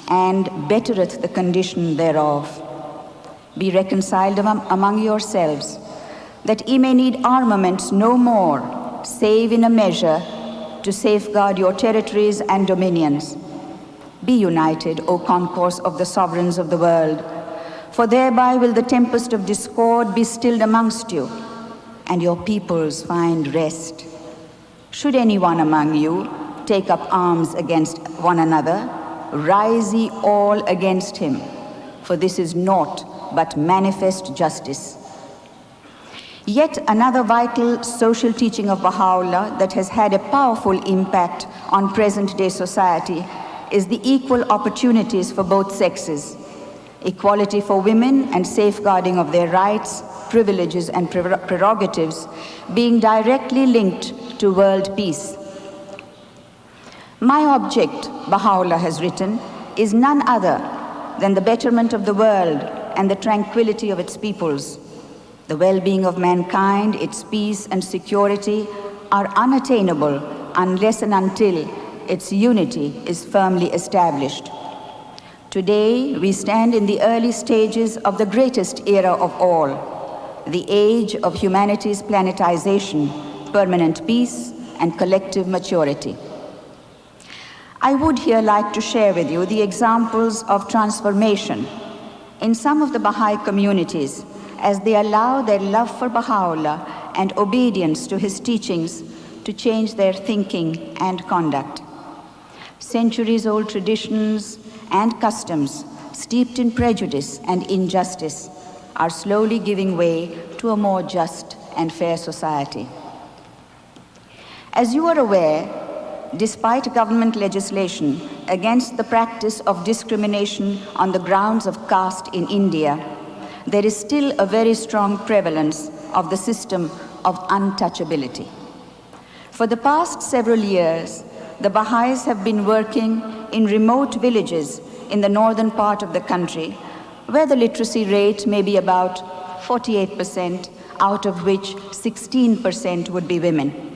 and bettereth the condition thereof. Be reconciled among yourselves, that ye may need armaments no more, save in a measure to safeguard your territories and dominions. Be united, O concourse of the sovereigns of the world, for thereby will the tempest of discord be stilled amongst you, and your peoples find rest. Should anyone among you take up arms against one another, rise ye all against him, for this is naught but manifest justice." Yet another vital social teaching of Baha'u'llah that has had a powerful impact on present-day society is the equal opportunities for both sexes, equality for women and safeguarding of their rights, privileges, and prerogatives being directly linked to world peace. "My object," Baha'u'llah has written, "is none other than the betterment of the world and the tranquility of its peoples. The well-being of mankind, its peace and security are unattainable unless and until its unity is firmly established. Today, we stand in the early stages of the greatest era of all, the age of humanity's planetization, permanent peace, and collective maturity." I would here like to share with you the examples of transformation in some of the Baha'i communities as they allow their love for Baha'u'llah and obedience to his teachings to change their thinking and conduct. Centuries-old traditions and customs steeped in prejudice and injustice are slowly giving way to a more just and fair society. As you are aware, despite government legislation against the practice of discrimination on the grounds of caste in India, there is still a very strong prevalence of the system of untouchability. For the past several years, the Baha'is have been working in remote villages in the northern part of the country, where the literacy rate may be about 48%, out of which 16% would be women.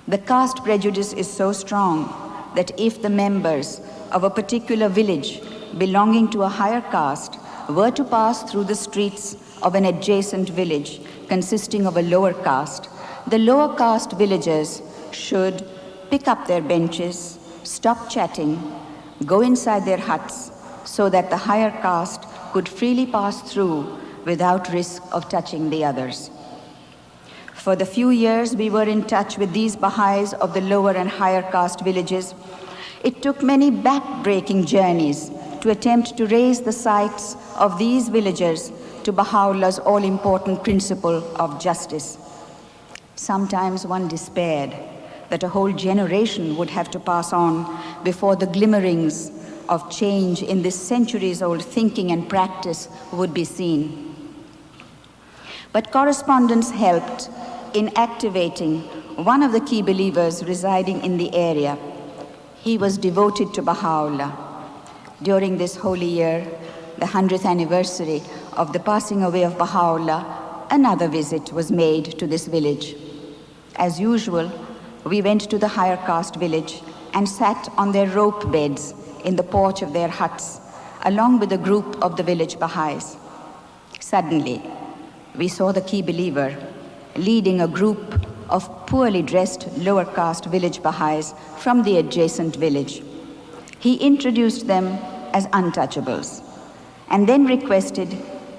The caste prejudice is so strong that if the members of a particular village belonging to a higher caste were to pass through the streets of an adjacent village consisting of a lower caste, the lower caste villagers should pick up their benches, stop chatting, go inside their huts so that the higher caste could freely pass through without risk of touching the others. For the few years we were in touch with these Baha'is of the lower and higher caste villages, it took many back-breaking journeys to attempt to raise the sights of these villagers to Baha'u'llah's all-important principle of justice. Sometimes one despaired that a whole generation would have to pass on before the glimmerings of change in this centuries-old thinking and practice would be seen. But correspondence helped in activating one of the key believers residing in the area. He was devoted to Baha'u'llah. During this holy year, the 100th anniversary of the passing away of Baha'u'llah, another visit was made to this village. As usual, we went to the higher caste village and sat on their rope beds in the porch of their huts, along with a group of the village Baha'is. Suddenly, we saw the key believer leading a group of poorly dressed lower caste village Baha'is from the adjacent village. He introduced them as untouchables and then requested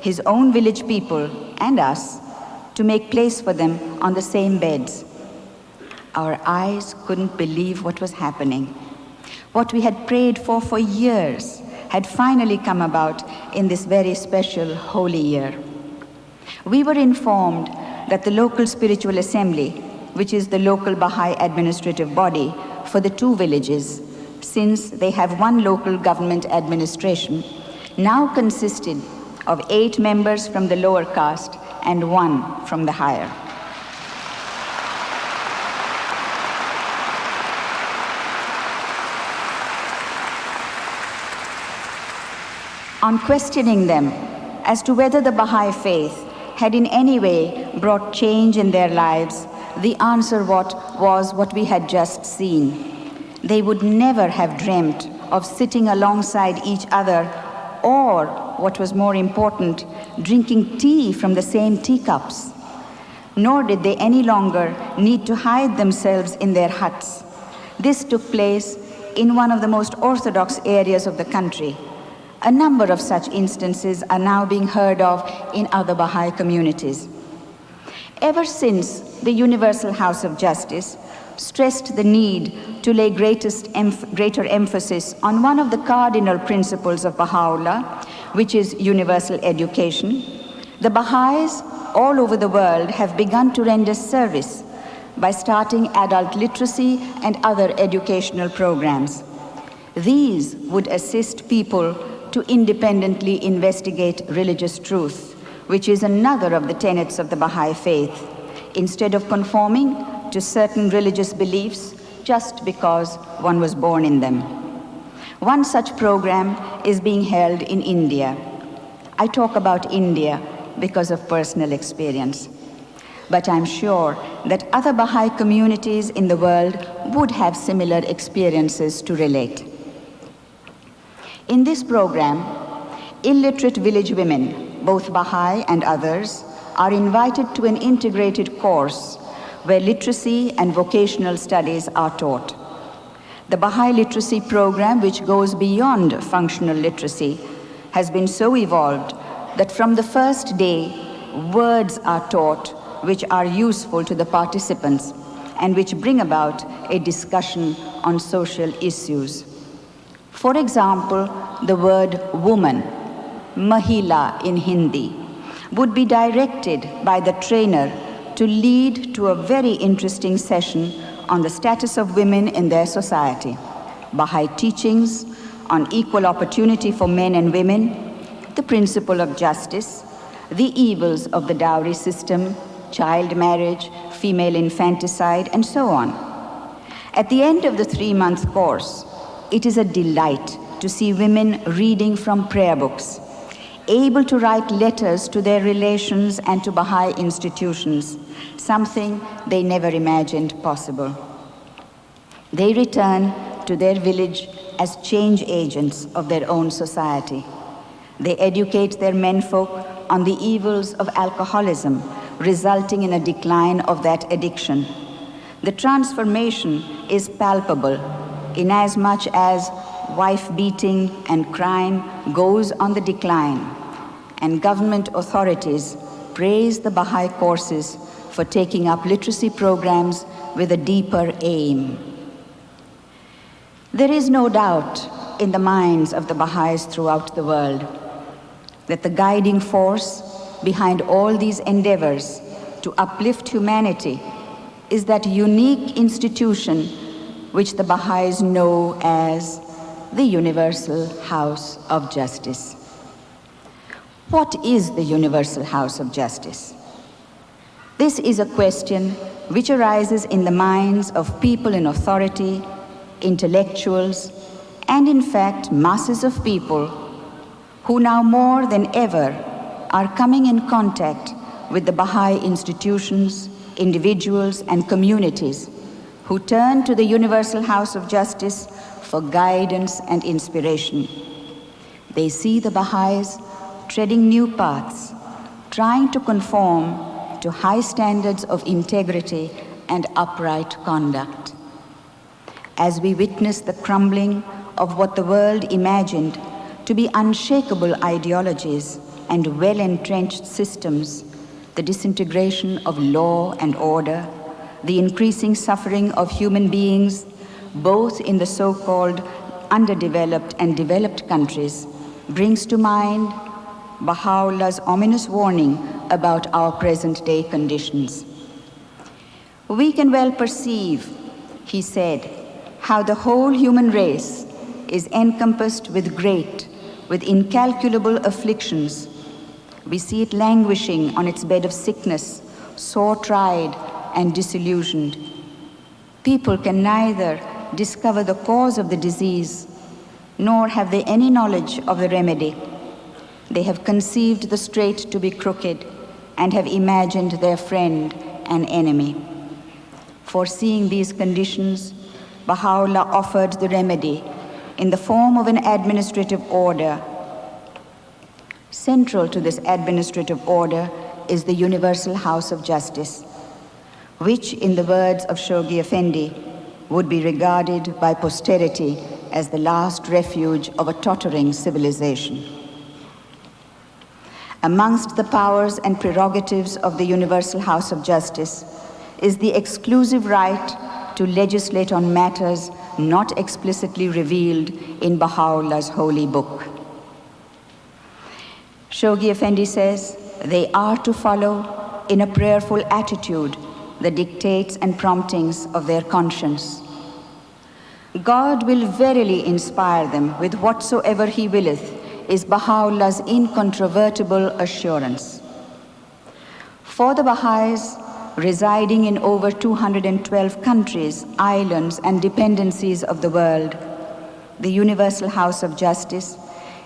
his own village people and us to make place for them on the same beds. Our eyes couldn't believe what was happening. What we had prayed for years had finally come about in this very special holy year. We were informed that the local spiritual assembly, which is the local Baha'i administrative body for the two villages, since they have one local government administration, now consisted of 8 members from the lower caste and 1 from the higher. On questioning them as to whether the Bahá'í Faith had in any way brought change in their lives, the answer was what we had just seen. They would never have dreamt of sitting alongside each other or, what was more important, drinking tea from the same teacups. Nor did they any longer need to hide themselves in their huts. This took place in one of the most orthodox areas of the country. A number of such instances are now being heard of in other Baha'i communities. Ever since the Universal House of Justice stressed the need to lay greater emphasis on one of the cardinal principles of Baha'u'llah, which is universal education, the Baha'is all over the world have begun to render service by starting adult literacy and other educational programs. These would assist people to independently investigate religious truth, which is another of the tenets of the Baha'i Faith, instead of conforming to certain religious beliefs just because one was born in them. One such program is being held in India. I talk about India because of personal experience, but I'm sure that other Baha'i communities in the world would have similar experiences to relate. In this program, illiterate village women, both Baha'i and others, are invited to an integrated course where literacy and vocational studies are taught. The Baha'i literacy program, which goes beyond functional literacy, has been so evolved that from the first day, words are taught which are useful to the participants and which bring about a discussion on social issues. For example, the word woman, mahila in Hindi, would be directed by the trainer to lead to a very interesting session on the status of women in their society, Baha'i teachings on equal opportunity for men and women, the principle of justice, the evils of the dowry system, child marriage, female infanticide, and so on. At the end of the 3-month course, it is a delight to see women reading from prayer books, able to write letters to their relations and to Baha'i institutions, something they never imagined possible. They return to their village as change agents of their own society. They educate their menfolk on the evils of alcoholism, resulting in a decline of that addiction. The transformation is palpable inasmuch as wife beating and crime goes on the decline, and government authorities praise the Baha'i courses for taking up literacy programs with a deeper aim. There is no doubt in the minds of the Baha'is throughout the world that the guiding force behind all these endeavors to uplift humanity is that unique institution which the Baha'is know as the Universal House of Justice. What is the Universal House of Justice? This is a question which arises in the minds of people in authority, intellectuals, and in fact, masses of people who now more than ever are coming in contact with the Baha'i institutions, individuals, and communities who turn to the Universal House of Justice for guidance and inspiration. They see the Baha'is treading new paths, trying to conform to high standards of integrity and upright conduct. As we witness the crumbling of what the world imagined to be unshakable ideologies and well-entrenched systems, the disintegration of law and order, the increasing suffering of human beings, both in the so-called underdeveloped and developed countries, brings to mind Baha'u'llah's ominous warning about our present-day conditions. We can well perceive, he said, how the whole human race is encompassed with incalculable afflictions. We see it languishing on its bed of sickness, sore-tried and disillusioned. People can neither discover the cause of the disease, nor have they any knowledge of the remedy. They have conceived the straight to be crooked and have imagined their friend an enemy. Foreseeing these conditions, Baha'u'llah offered the remedy in the form of an administrative order. Central to this administrative order is the Universal House of Justice, which, in the words of Shoghi Effendi, would be regarded by posterity as the last refuge of a tottering civilization. Amongst the powers and prerogatives of the Universal House of Justice is the exclusive right to legislate on matters not explicitly revealed in Baha'u'llah's holy book. Shoghi Effendi says, they are to follow in a prayerful attitude the dictates and promptings of their conscience. God will verily inspire them with whatsoever he willeth, is Baha'u'llah's incontrovertible assurance. For the Baha'is residing in over 212 countries, islands, and dependencies of the world, the Universal House of Justice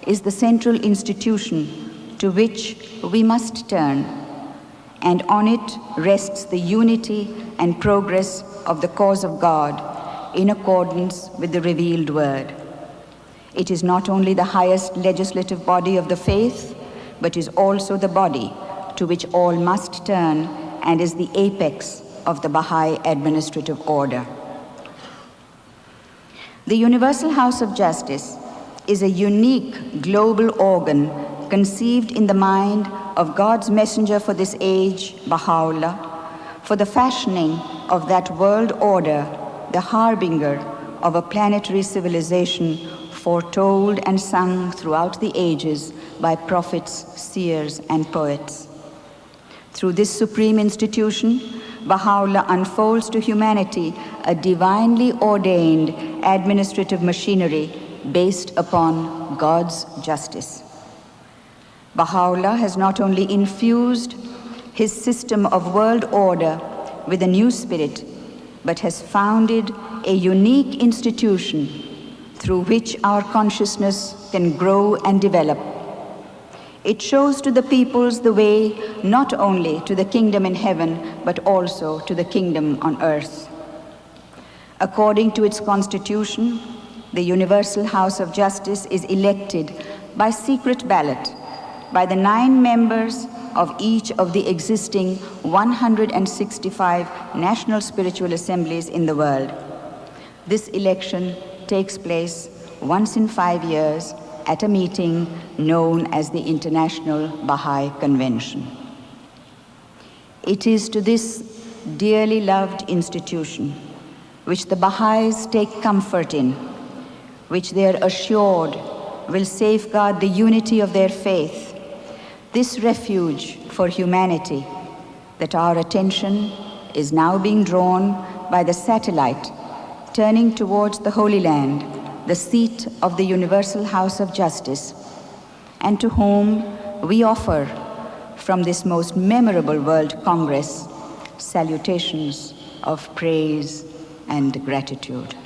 is the central institution to which we must turn, and on it rests the unity and progress of the cause of God in accordance with the revealed word. It is not only the highest legislative body of the faith, but is also the body to which all must turn and is the apex of the Baha'i administrative order. The Universal House of Justice is a unique global organ conceived in the mind of God's messenger for this age, Baha'u'llah, for the fashioning of that world order, the harbinger of a planetary civilization foretold and sung throughout the ages by prophets, seers, and poets. Through this supreme institution, Baha'u'llah unfolds to humanity a divinely ordained administrative machinery based upon God's justice. Baha'u'llah has not only infused his system of world order with a new spirit, but has founded a unique institution through which our consciousness can grow and develop. It shows to the peoples the way not only to the kingdom in heaven, but also to the kingdom on earth. According to its constitution, the Universal House of Justice is elected by secret ballot by the 9 members of each of the existing 165 national spiritual assemblies in the world. This election takes place once in 5 years at a meeting known as the International Baha'i Convention. It is to this dearly loved institution, which the Baha'is take comfort in, which they are assured will safeguard the unity of their faith, this refuge for humanity, that our attention is now being drawn by the satellite turning towards the Holy Land, the seat of the Universal House of Justice, and to whom we offer from this most memorable World Congress salutations of praise and gratitude.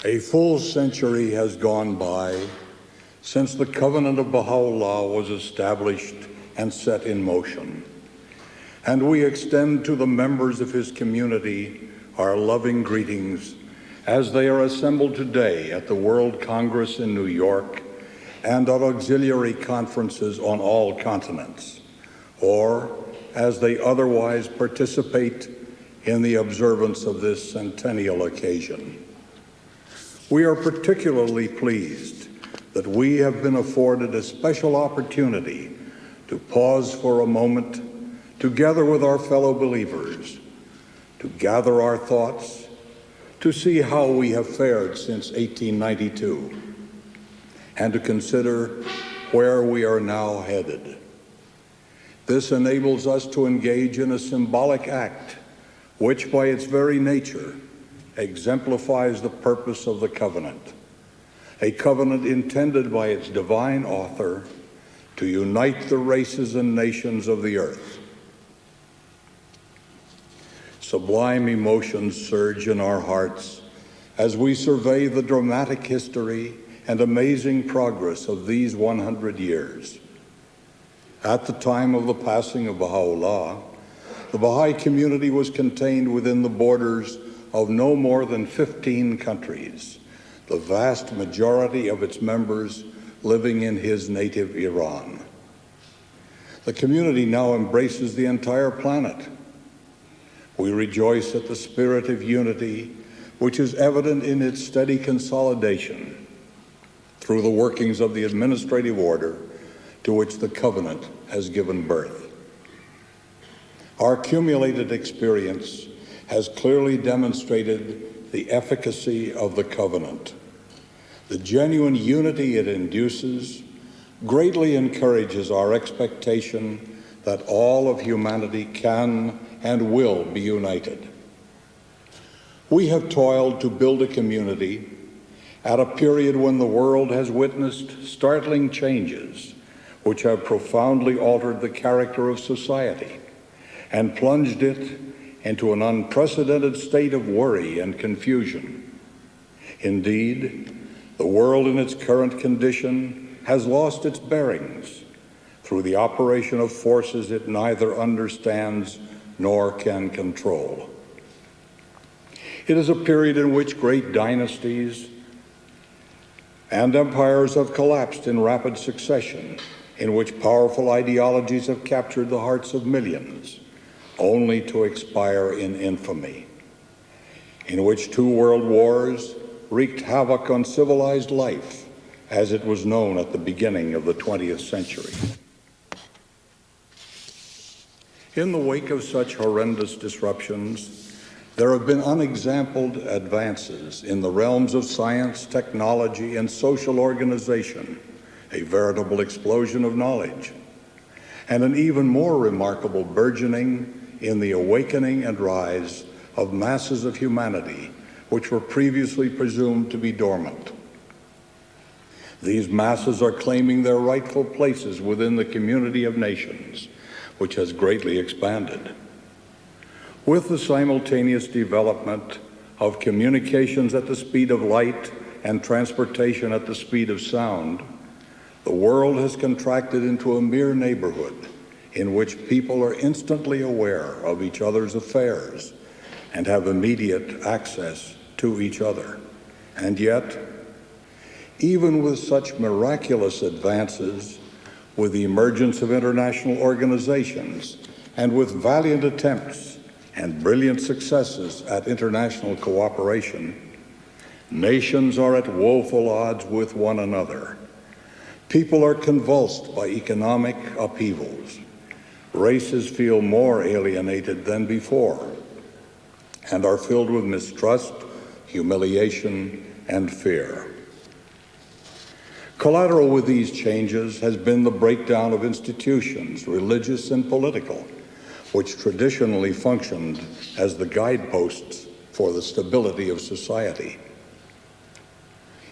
A full century has gone by since the Covenant of Baha'u'llah was established and set in motion. And we extend to the members of his community our loving greetings as they are assembled today at the World Congress in New York and at auxiliary conferences on all continents, or as they otherwise participate in the observance of this centennial occasion. We are particularly pleased that we have been afforded a special opportunity to pause for a moment together with our fellow believers, to gather our thoughts, to see how we have fared since 1892, and to consider where we are now headed. This enables us to engage in a symbolic act which by its very nature exemplifies the purpose of the covenant, a covenant intended by its divine author to unite the races and nations of the earth. Sublime emotions surge in our hearts as we survey the dramatic history and amazing progress of these 100 years. At the time of the passing of Baha'u'llah, the Baha'i community was contained within the borders of no more than 15 countries, the vast majority of its members living in his native Iran. The community now embraces the entire planet. We rejoice at the spirit of unity which is evident in its steady consolidation through the workings of the administrative order to which the Covenant has given birth. Our accumulated experience has clearly demonstrated the efficacy of the Covenant. The genuine unity it induces greatly encourages our expectation that all of humanity can and will be united. We have toiled to build a community at a period when the world has witnessed startling changes which have profoundly altered the character of society and plunged it into an unprecedented state of worry and confusion. Indeed, the world in its current condition has lost its bearings through the operation of forces it neither understands nor can control. It is a period in which great dynasties and empires have collapsed in rapid succession, in which powerful ideologies have captured the hearts of millions, only to expire in infamy, in which 2 world wars wreaked havoc on civilized life as it was known at the beginning of the 20th century. In the wake of such horrendous disruptions, there have been unexampled advances in the realms of science, technology, and social organization, a veritable explosion of knowledge, and an even more remarkable burgeoning in the awakening and rise of masses of humanity which were previously presumed to be dormant. These masses are claiming their rightful places within the community of nations, which has greatly expanded. With the simultaneous development of communications at the speed of light and transportation at the speed of sound, the world has contracted into a mere neighborhood in which people are instantly aware of each other's affairs and have immediate access to each other. And yet, even with such miraculous advances, with the emergence of international organizations, and with valiant attempts and brilliant successes at international cooperation, nations are at woeful odds with one another. People are convulsed by economic upheavals. Races feel more alienated than before and are filled with mistrust, humiliation, and fear. Collateral with these changes has been the breakdown of institutions, religious and political, which traditionally functioned as the guideposts for the stability of society.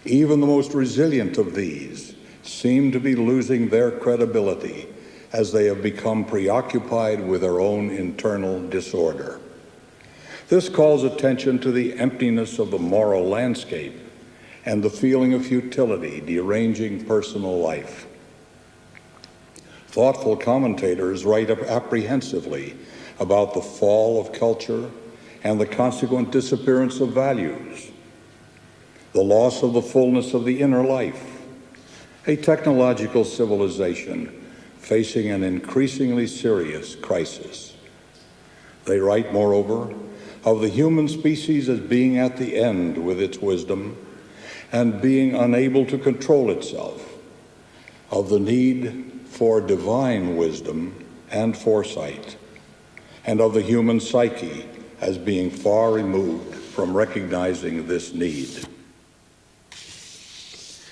Even the most resilient of these seem to be losing their credibility as they have become preoccupied with their own internal disorder. This calls attention to the emptiness of the moral landscape and the feeling of futility deranging personal life. Thoughtful commentators write apprehensively about the fall of culture and the consequent disappearance of values, the loss of the fullness of the inner life, a technological civilization facing an increasingly serious crisis. They write, moreover, of the human species as being at the end with its wisdom and being unable to control itself, of the need for divine wisdom and foresight, and of the human psyche as being far removed from recognizing this need.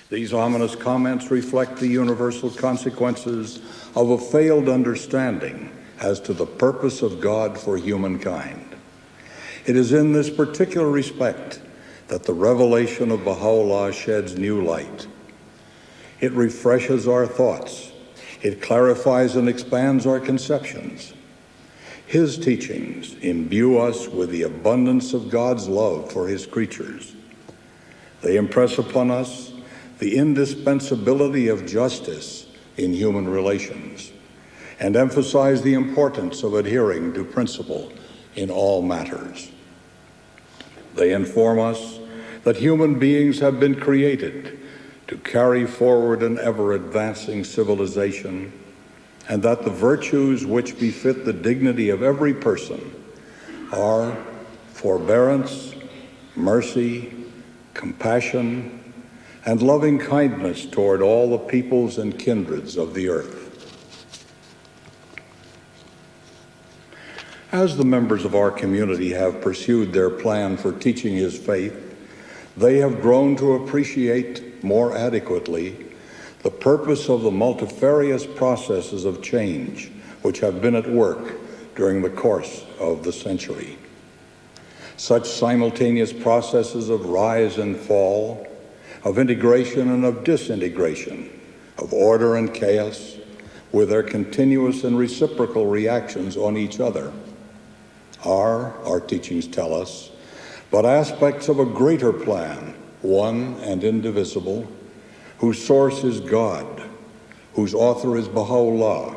These ominous comments reflect the universal consequences of a failed understanding as to the purpose of God for humankind. It is in this particular respect that the revelation of Baha'u'llah sheds new light. It refreshes our thoughts. It clarifies and expands our conceptions. His teachings imbue us with the abundance of God's love for his creatures. They impress upon us the indispensability of justice in human relations and emphasize the importance of adhering to principle in all matters. They inform us that human beings have been created to carry forward an ever-advancing civilization, and that the virtues which befit the dignity of every person are forbearance, mercy, compassion, and loving kindness toward all the peoples and kindreds of the earth. As the members of our community have pursued their plan for teaching his faith, they have grown to appreciate more adequately the purpose of the multifarious processes of change which have been at work during the course of the century. Such simultaneous processes of rise and fall, of integration and of disintegration, of order and chaos, with their continuous and reciprocal reactions on each other, are, our teachings tell us, but aspects of a greater plan, one and indivisible, whose source is God, whose author is Baha'u'llah,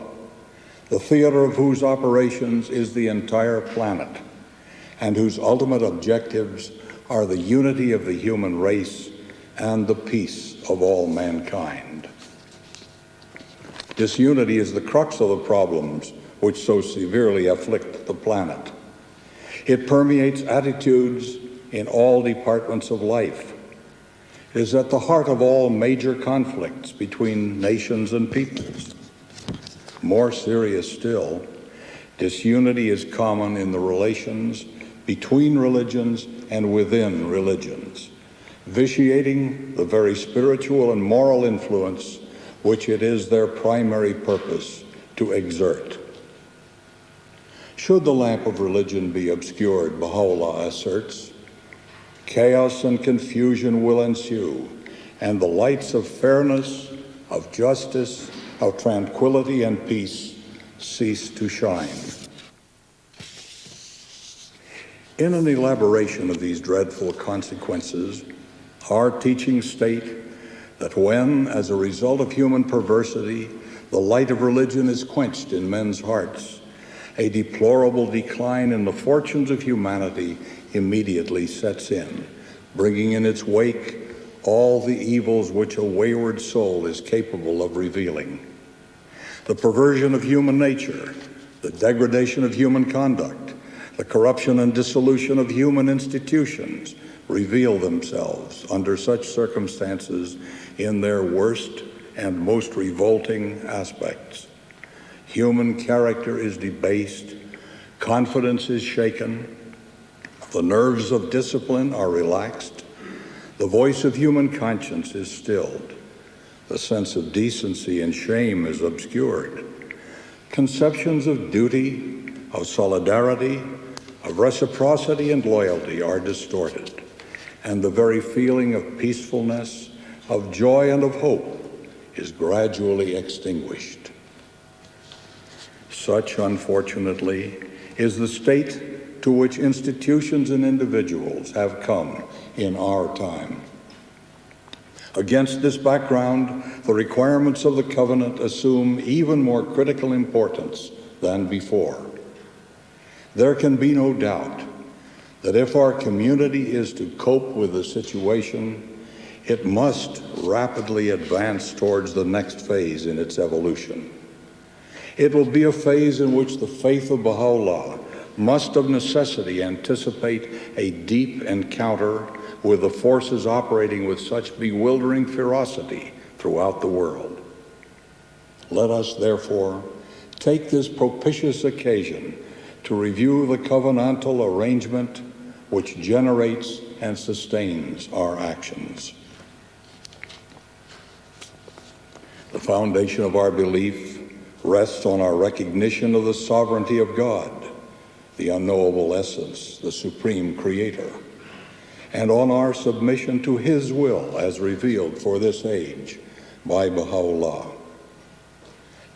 the theater of whose operations is the entire planet, and whose ultimate objectives are the unity of the human race and the peace of all mankind. Disunity is the crux of the problems which so severely afflict the planet. It permeates attitudes in all departments of life. It is at the heart of all major conflicts between nations and peoples. More serious still, disunity is common in the relations between religions and within religions, vitiating the very spiritual and moral influence which it is their primary purpose to exert. Should the lamp of religion be obscured, Baha'u'llah asserts, chaos and confusion will ensue, and the lights of fairness, of justice, of tranquility and peace cease to shine. In an elaboration of these dreadful consequences, our teachings state that when, as a result of human perversity, the light of religion is quenched in men's hearts, a deplorable decline in the fortunes of humanity immediately sets in, bringing in its wake all the evils which a wayward soul is capable of revealing. The perversion of human nature, the degradation of human conduct, the corruption and dissolution of human institutions reveal themselves under such circumstances in their worst and most revolting aspects. Human character is debased, confidence is shaken, the nerves of discipline are relaxed, the voice of human conscience is stilled, the sense of decency and shame is obscured, conceptions of duty, of solidarity, of reciprocity and loyalty are distorted, and the very feeling of peacefulness, of joy and of hope is gradually extinguished. Such, unfortunately, is the state to which institutions and individuals have come in our time. Against this background, the requirements of the covenant assume even more critical importance than before. There can be no doubt that if our community is to cope with the situation, it must rapidly advance towards the next phase in its evolution. It will be a phase in which the faith of Baha'u'llah must of necessity anticipate a deep encounter with the forces operating with such bewildering ferocity throughout the world. Let us, therefore, take this propitious occasion to review the covenantal arrangement which generates and sustains our actions. The foundation of our belief rests on our recognition of the sovereignty of God, the unknowable essence, the supreme creator, and on our submission to his will as revealed for this age by Baha'u'llah.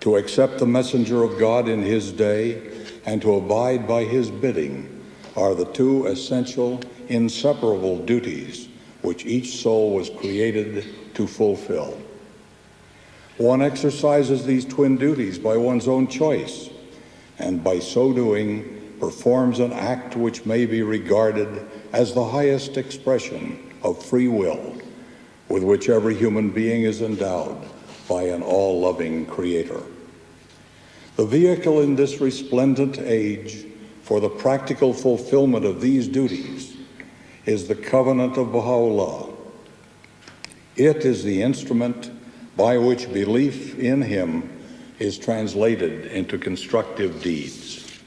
To accept the messenger of God in his day and to abide by his bidding are the two essential, inseparable duties which each soul was created to fulfill. One exercises these twin duties by one's own choice, and by so doing performs an act which may be regarded as the highest expression of free will with which every human being is endowed by an all-loving creator. The vehicle in this resplendent age for the practical fulfillment of these duties is the Covenant of Baha'u'lláh. It is the instrument by which belief in him is translated into constructive deeds.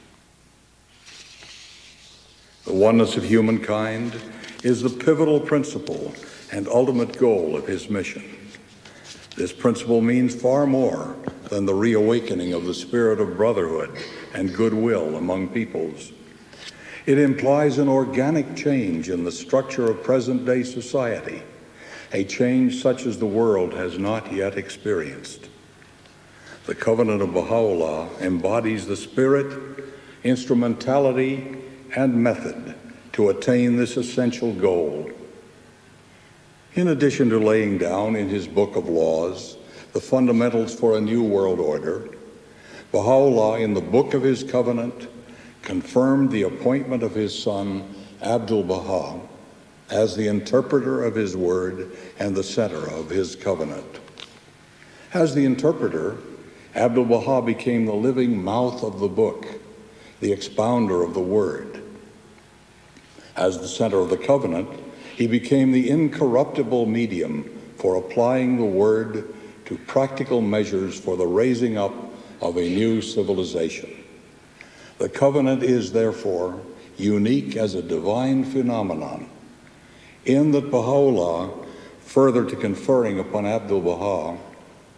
The oneness of humankind is the pivotal principle and ultimate goal of his mission. This principle means far more than the reawakening of the spirit of brotherhood and goodwill among peoples. It implies an organic change in the structure of present-day society, a change such as the world has not yet experienced. The Covenant of Baha'u'lláh embodies the spirit, instrumentality, and method to attain this essential goal. In addition to laying down in his Book of Laws the fundamentals for a new world order, Baha'u'lláh, in the Book of his Covenant, confirmed the appointment of his son, ʻAbdu'l-Bahá, as the interpreter of his word and the center of his covenant. As the interpreter, ʻAbdu'l-Bahá became the living mouth of the book, the expounder of the word. As the center of the covenant, he became the incorruptible medium for applying the word to practical measures for the raising up of a new civilization. The covenant is, therefore, unique as a divine phenomenon, in that Baha'u'lláh, further to conferring upon ʻAbdu'l-Bahá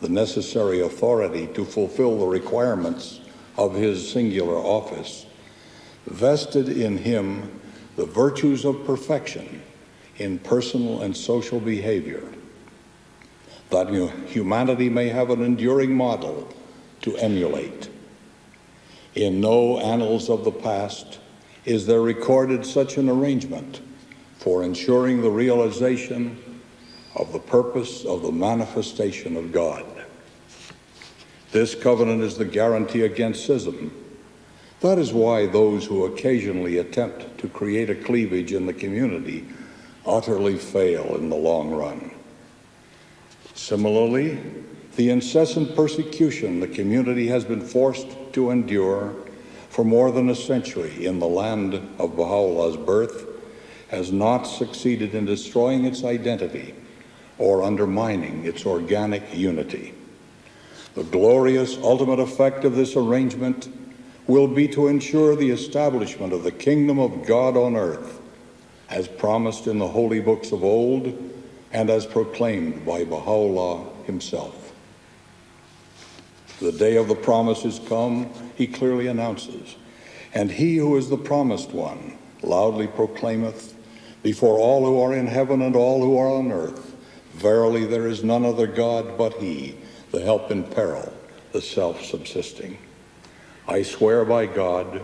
the necessary authority to fulfill the requirements of his singular office, vested in him the virtues of perfection in personal and social behavior, that humanity may have an enduring model to emulate. In no annals of the past is there recorded such an arrangement for ensuring the realization of the purpose of the manifestation of God. This covenant is the guarantee against schism. That is why those who occasionally attempt to create a cleavage in the community utterly fail in the long run. Similarly, the incessant persecution the community has been forced to endure for more than a century in the land of Baha'u'llah's birth has not succeeded in destroying its identity or undermining its organic unity. The glorious ultimate effect of this arrangement will be to ensure the establishment of the kingdom of God on earth, as promised in the holy books of old and as proclaimed by Baha'u'llah himself. The day of the promise is come, he clearly announces, and he who is the promised one loudly proclaimeth before all who are in heaven and all who are on earth, verily there is none other God but he, the help in peril, the self-subsisting. I swear by God,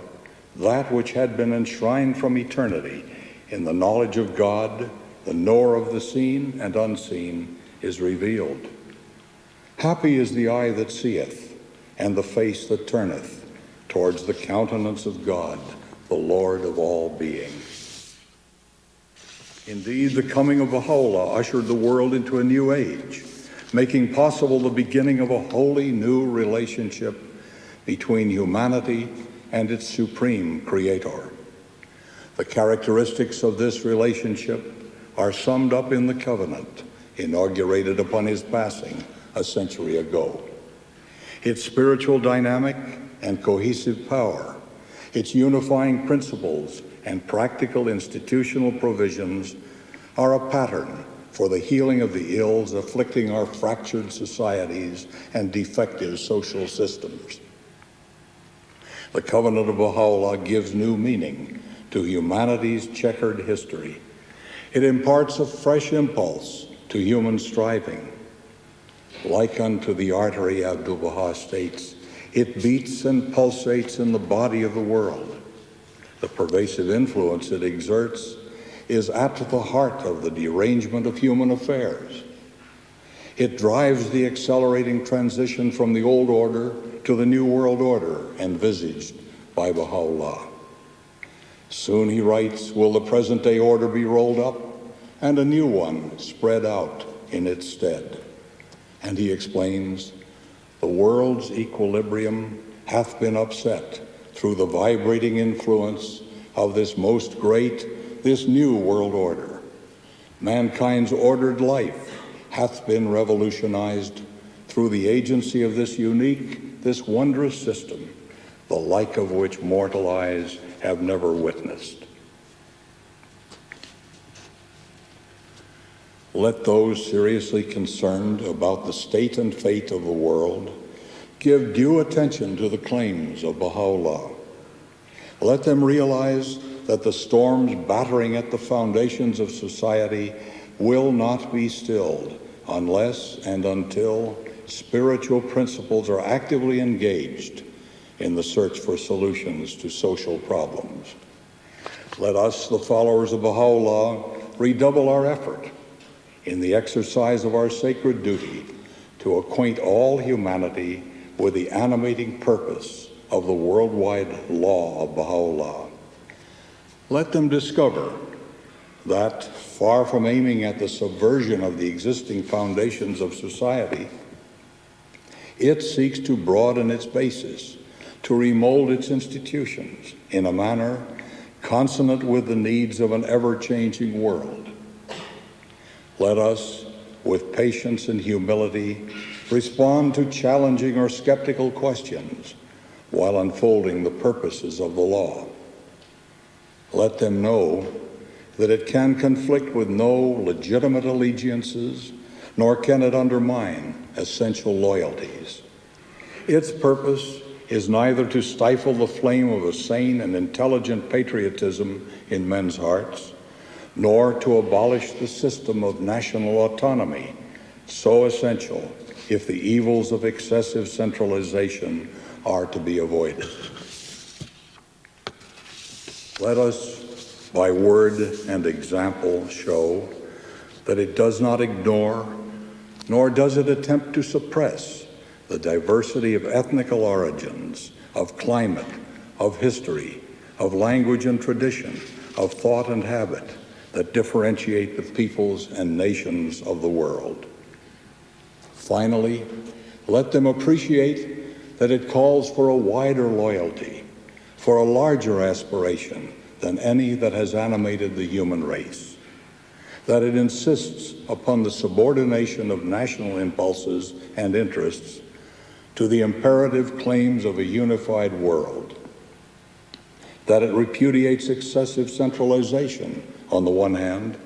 that which had been enshrined from eternity in the knowledge of God, the knower of the seen and unseen, is revealed. Happy is the eye that seeth, and the face that turneth towards the countenance of God, the Lord of all being. Indeed, the coming of Baha'u'llah ushered the world into a new age, making possible the beginning of a wholly new relationship between humanity and its supreme creator. The characteristics of this relationship are summed up in the covenant inaugurated upon his passing a century ago. Its spiritual dynamic and cohesive power, its unifying principles and practical institutional provisions are a pattern for the healing of the ills afflicting our fractured societies and defective social systems. The Covenant of Baha'u'llah gives new meaning to humanity's checkered history. It imparts a fresh impulse to human striving. Like unto the artery, ʻAbdu'l-Bahá states, it beats and pulsates in the body of the world. The pervasive influence it exerts is at the heart of the derangement of human affairs. It drives the accelerating transition from the old order to the new world order envisaged by Baha'u'llah. Soon, he writes, will the present-day order be rolled up and a new one spread out in its stead. And he explains, the world's equilibrium hath been upset through the vibrating influence of this most great this new world order. Mankind's ordered life hath been revolutionized through the agency of this unique, this wondrous system, the like of which mortal eyes have never witnessed. Let those seriously concerned about the state and fate of the world give due attention to the claims of Baha'u'llah. Let them realize that the storms battering at the foundations of society will not be stilled unless and until spiritual principles are actively engaged in the search for solutions to social problems. Let us, the followers of Baha'u'llah, redouble our effort in the exercise of our sacred duty to acquaint all humanity with the animating purpose of the worldwide law of Baha'u'llah. Let them discover that, far from aiming at the subversion of the existing foundations of society, it seeks to broaden its basis, to remold its institutions in a manner consonant with the needs of an ever-changing world. Let us, with patience and humility, respond to challenging or skeptical questions while unfolding the purposes of the law. Let them know that it can conflict with no legitimate allegiances, nor can it undermine essential loyalties. Its purpose is neither to stifle the flame of a sane and intelligent patriotism in men's hearts, nor to abolish the system of national autonomy, so essential if the evils of excessive centralization are to be avoided. Let us, by word and example, show that it does not ignore, nor does it attempt to suppress the diversity of ethnical origins, of climate, of history, of language and tradition, of thought and habit that differentiate the peoples and nations of the world. Finally, let them appreciate that it calls for a wider loyalty, for a larger aspiration than any that has animated the human race, that it insists upon the subordination of national impulses and interests to the imperative claims of a unified world, that it repudiates excessive centralization on the one hand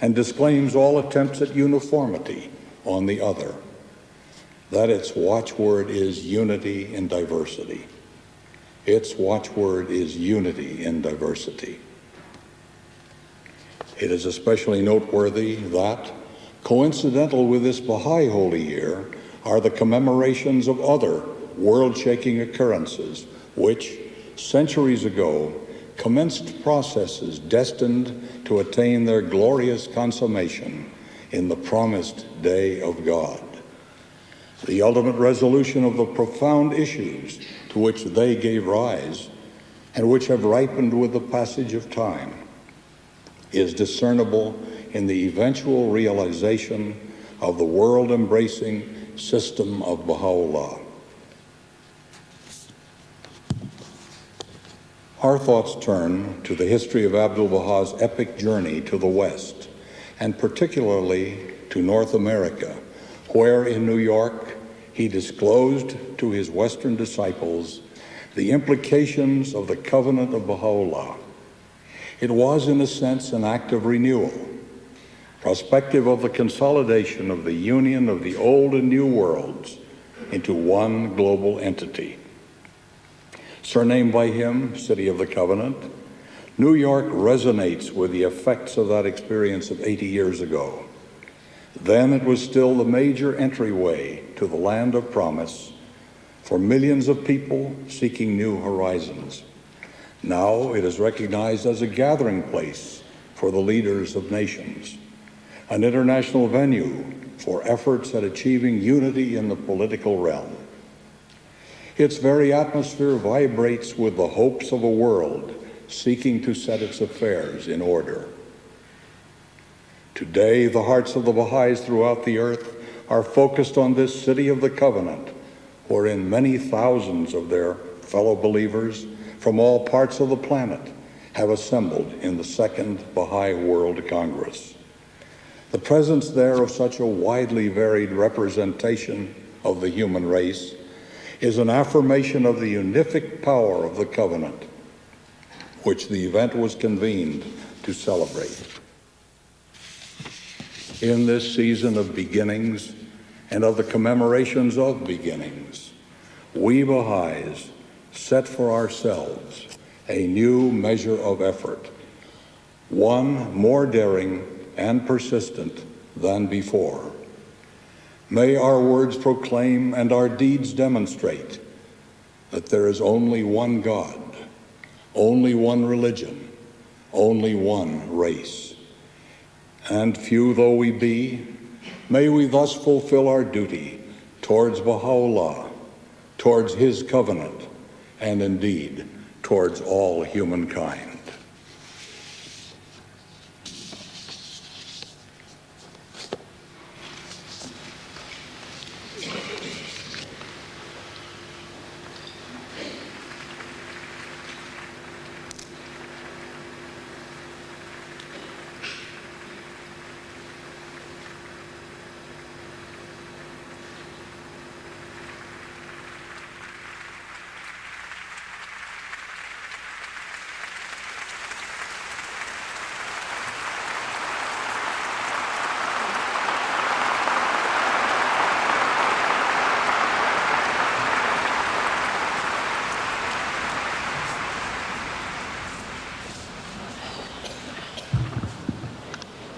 and disclaims all attempts at uniformity on the other, that its watchword is unity in diversity. Its watchword is unity in diversity. It is especially noteworthy that, coincidental with this Baha'i Holy Year, are the commemorations of other world-shaking occurrences which, centuries ago, commenced processes destined to attain their glorious consummation in the promised day of God. The ultimate resolution of the profound issues to which they gave rise and which have ripened with the passage of time is discernible in the eventual realization of the world-embracing system of Baha'u'llah. Our thoughts turn to the history of ʻAbdu'l-Bahā's epic journey to the West, and particularly to North America, where in New York he disclosed to his Western disciples the implications of the Covenant of Bahá'u'lláh. It was, in a sense, an act of renewal, prospective of the consolidation of the union of the old and new worlds into one global entity. Surnamed by him City of the Covenant, New York resonates with the effects of that experience of 80 years ago. Then it was still the major entryway to the land of promise for millions of people seeking new horizons. Now it is recognized as a gathering place for the leaders of nations, an international venue for efforts at achieving unity in the political realm. Its very atmosphere vibrates with the hopes of a world seeking to set its affairs in order. Today, the hearts of the Baha'is throughout the earth are focused on this City of the Covenant, wherein many thousands of their fellow believers from all parts of the planet have assembled in the Second Bahá'í World Congress. The presence there of such a widely varied representation of the human race is an affirmation of the unific power of the covenant, which the event was convened to celebrate. In this season of beginnings and of the commemorations of beginnings, we Baha'is set for ourselves a new measure of effort, one more daring and persistent than before. May our words proclaim and our deeds demonstrate that there is only one God, only one religion, only one race. And few though we be, may we thus fulfill our duty towards Baha'u'llah, towards his covenant, and indeed towards all humankind.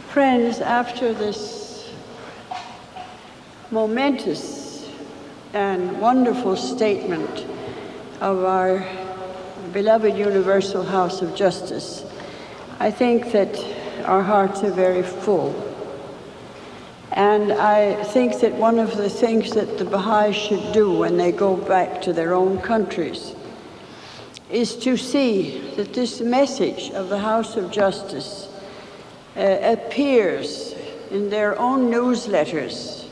Friends, after this momentous and wonderful statement of our beloved Universal House of Justice, I think that our hearts are very full. And I think that one of the things that the Baha'is should do when they go back to their own countries is to see that this message of the House of Justice appears in their own newsletters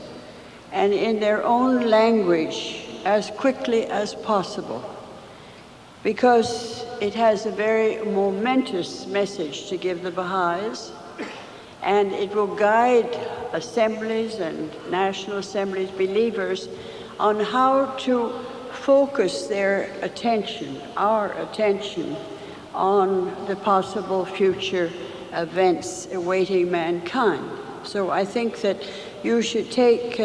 and in their own language as quickly as possible, because it has a very momentous message to give the Baha'is, and it will guide assemblies and national assemblies, believers, on how to focus their attention, our attention, on the possible future events awaiting mankind. So I think that you should take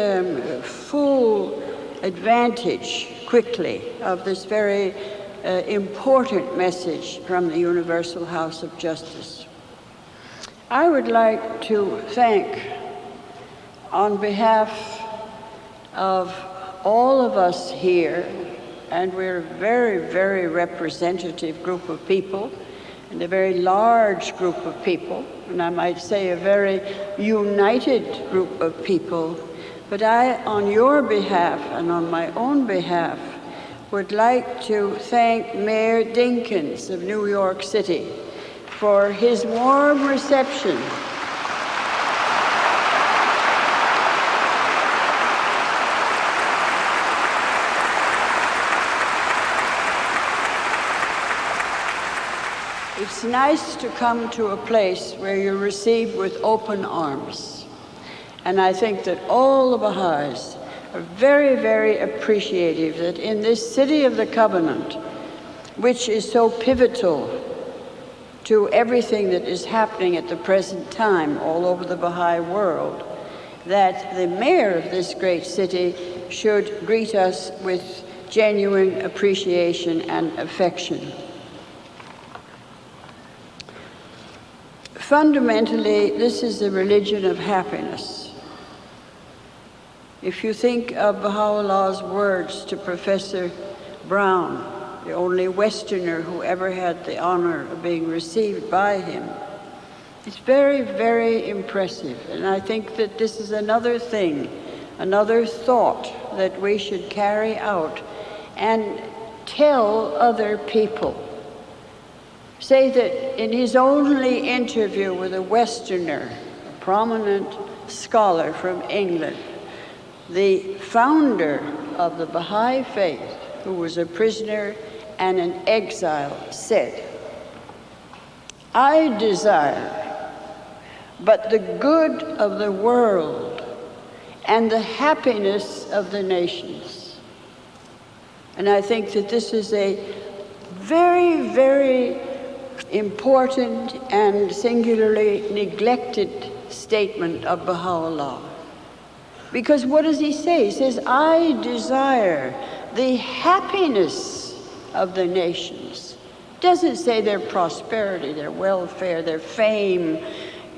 full advantage quickly of this very important message from the Universal House of Justice. I would like to thank, on behalf of all of us here, and we're a very, very representative group of people, and a very large group of people, and I might say a very united group of people. But I, on your behalf and on my own behalf, would like to thank Mayor Dinkins of New York City for his warm reception. It's nice to come to a place where you're received with open arms. And I think that all the Baha'is are very, very appreciative that in this city of the Covenant, which is so pivotal to everything that is happening at the present time all over the Baha'i world, that the mayor of this great city should greet us with genuine appreciation and affection. Fundamentally, this is a religion of happiness. If you think of Baha'u'llah's words to Professor Brown, the only Westerner who ever had the honor of being received by him, it's very, very impressive. And I think that this is another thing, another thought that we should carry out and tell other people. Say that in his only interview with a Westerner, a prominent scholar from England, the founder of the Bahá'í Faith, who was a prisoner and an exile, said, I desire but the good of the world and the happiness of the nations. And I think that this is a very, very important and singularly neglected statement of Baha'u'llah. Because what does he say? He says, I desire the happiness of the nations. Doesn't say their prosperity, their welfare, their fame,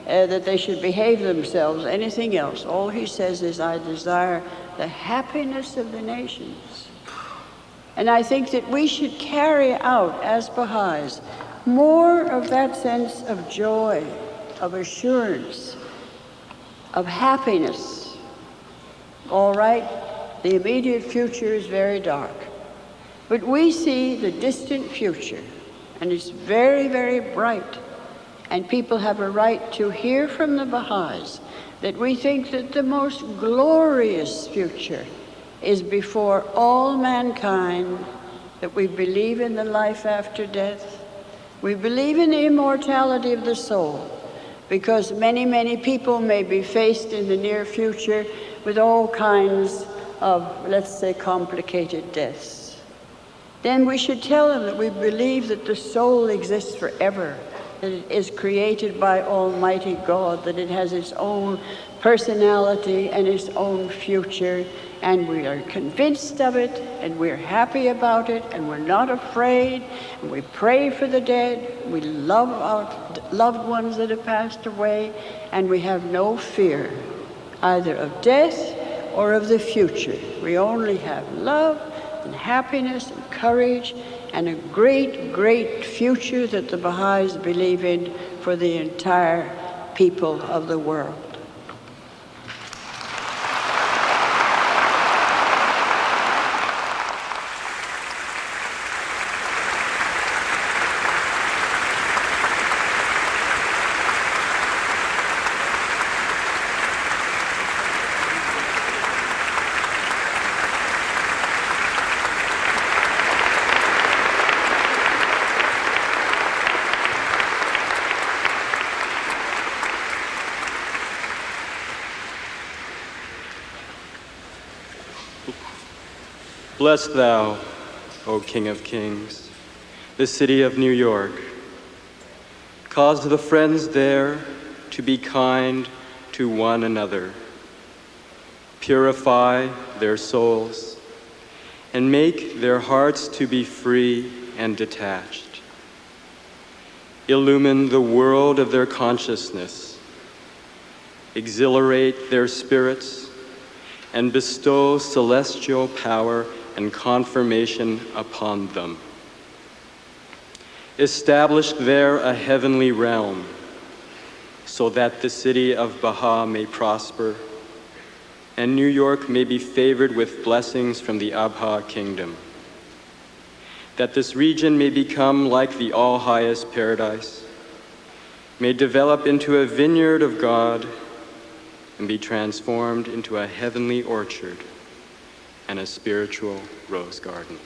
that they should behave themselves, anything else. All he says is, I desire the happiness of the nations. And I think that we should carry out, as Baha'is, more of that sense of joy, of assurance, of happiness. All right, the immediate future is very dark, but we see the distant future, and it's very, very bright. And people have a right to hear from the Baha'is that we think that the most glorious future is before all mankind, that we believe in the life after death. We believe in the immortality of the soul, because many, many people may be faced in the near future with all kinds of, let's say, complicated deaths. Then we should tell them that we believe that the soul exists forever, that it is created by Almighty God, that it has its own personality and its own future, and we are convinced of it, and we're happy about it, and we're not afraid, and we pray for the dead, we love our loved ones that have passed away, and we have no fear either of death or of the future. We only have love and happiness and courage and a great, great future that the Baha'is believe in for the entire people of the world. Bless thou, O King of Kings, the city of New York. Cause the friends there to be kind to one another. Purify their souls and make their hearts to be free and detached. Illumine the world of their consciousness. Exhilarate their spirits and bestow celestial power and confirmation upon them. Establish there a heavenly realm, so that the city of Baha may prosper, and New York may be favored with blessings from the Abha kingdom. That this region may become like the all-highest paradise, may develop into a vineyard of God, and be transformed into a heavenly orchard and a spiritual rose garden.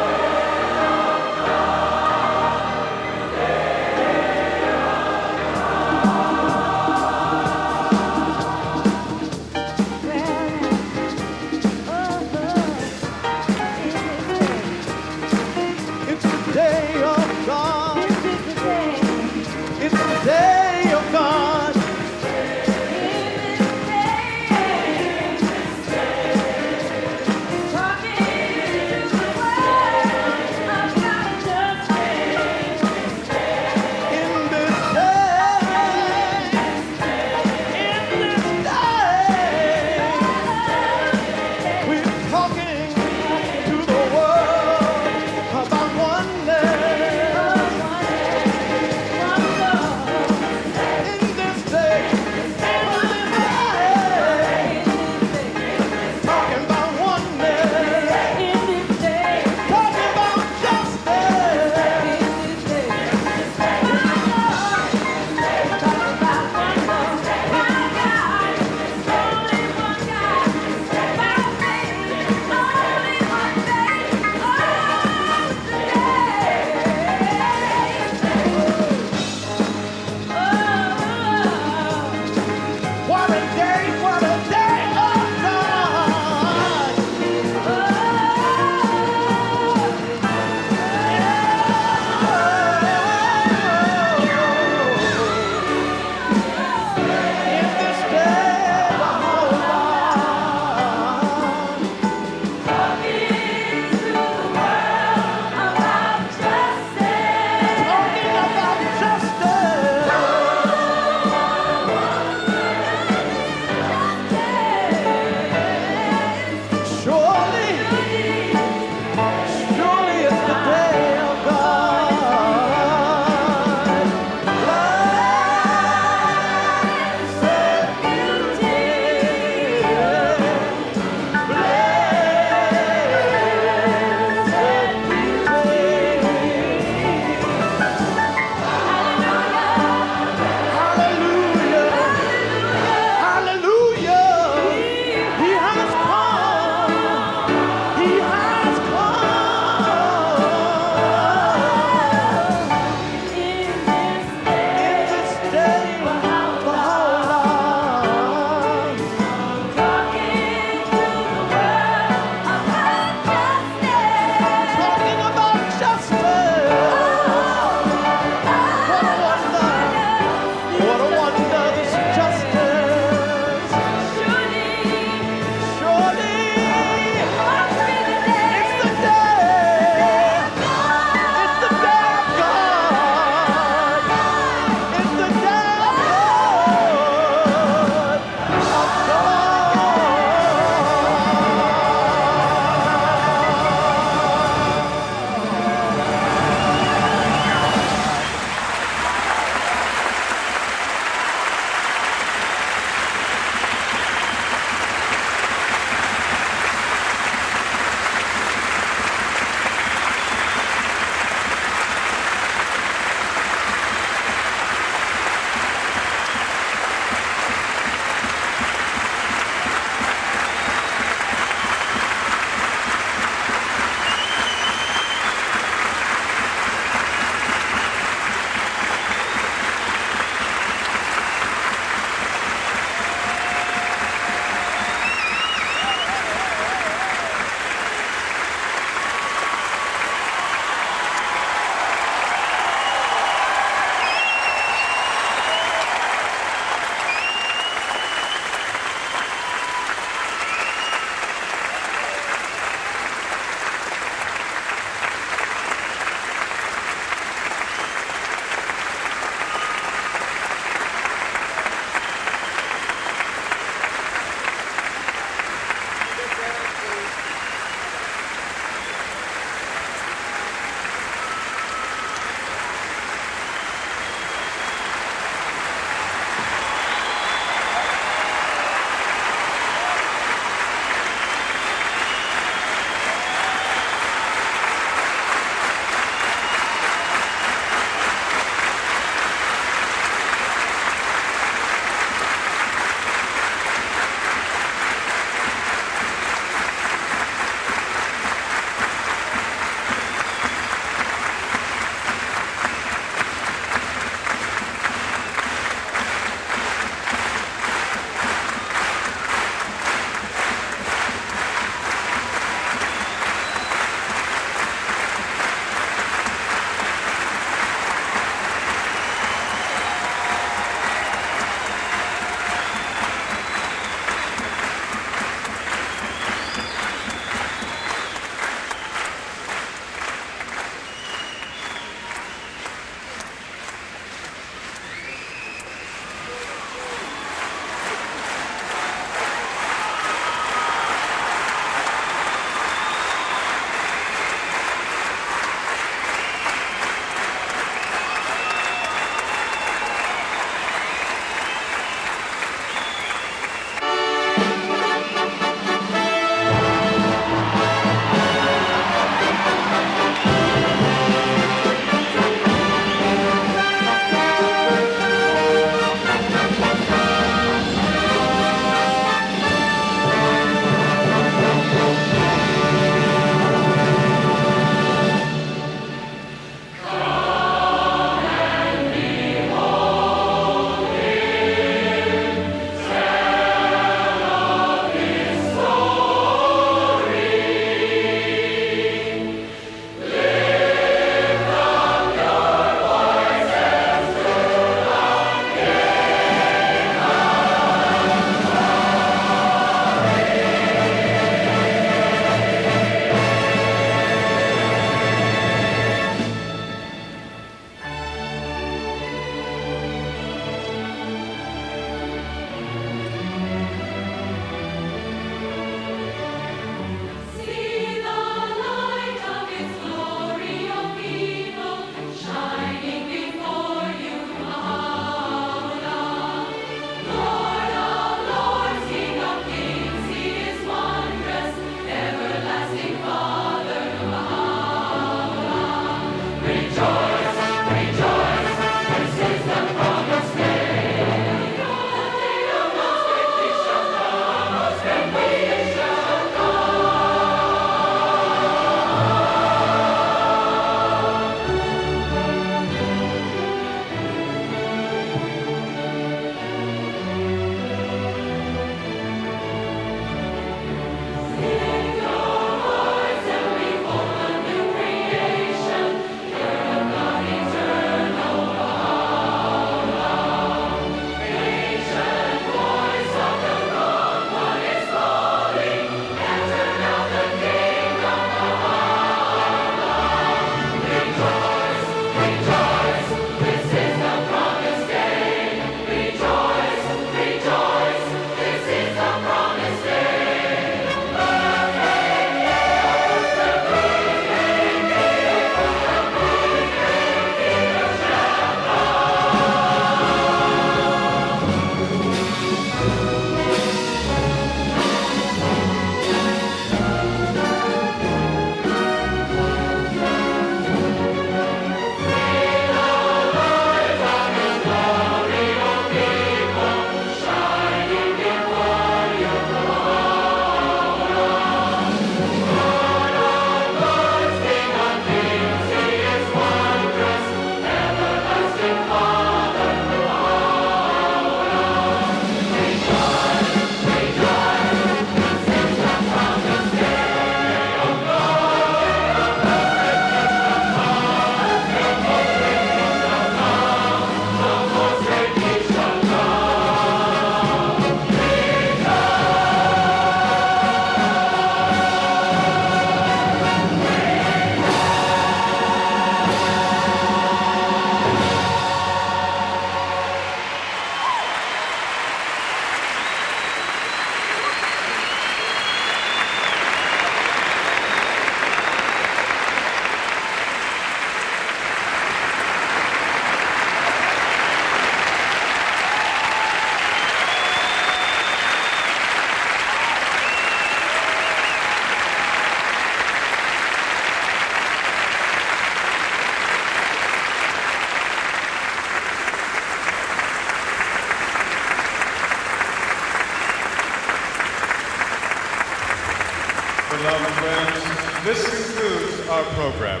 Beloved friends, this concludes our program.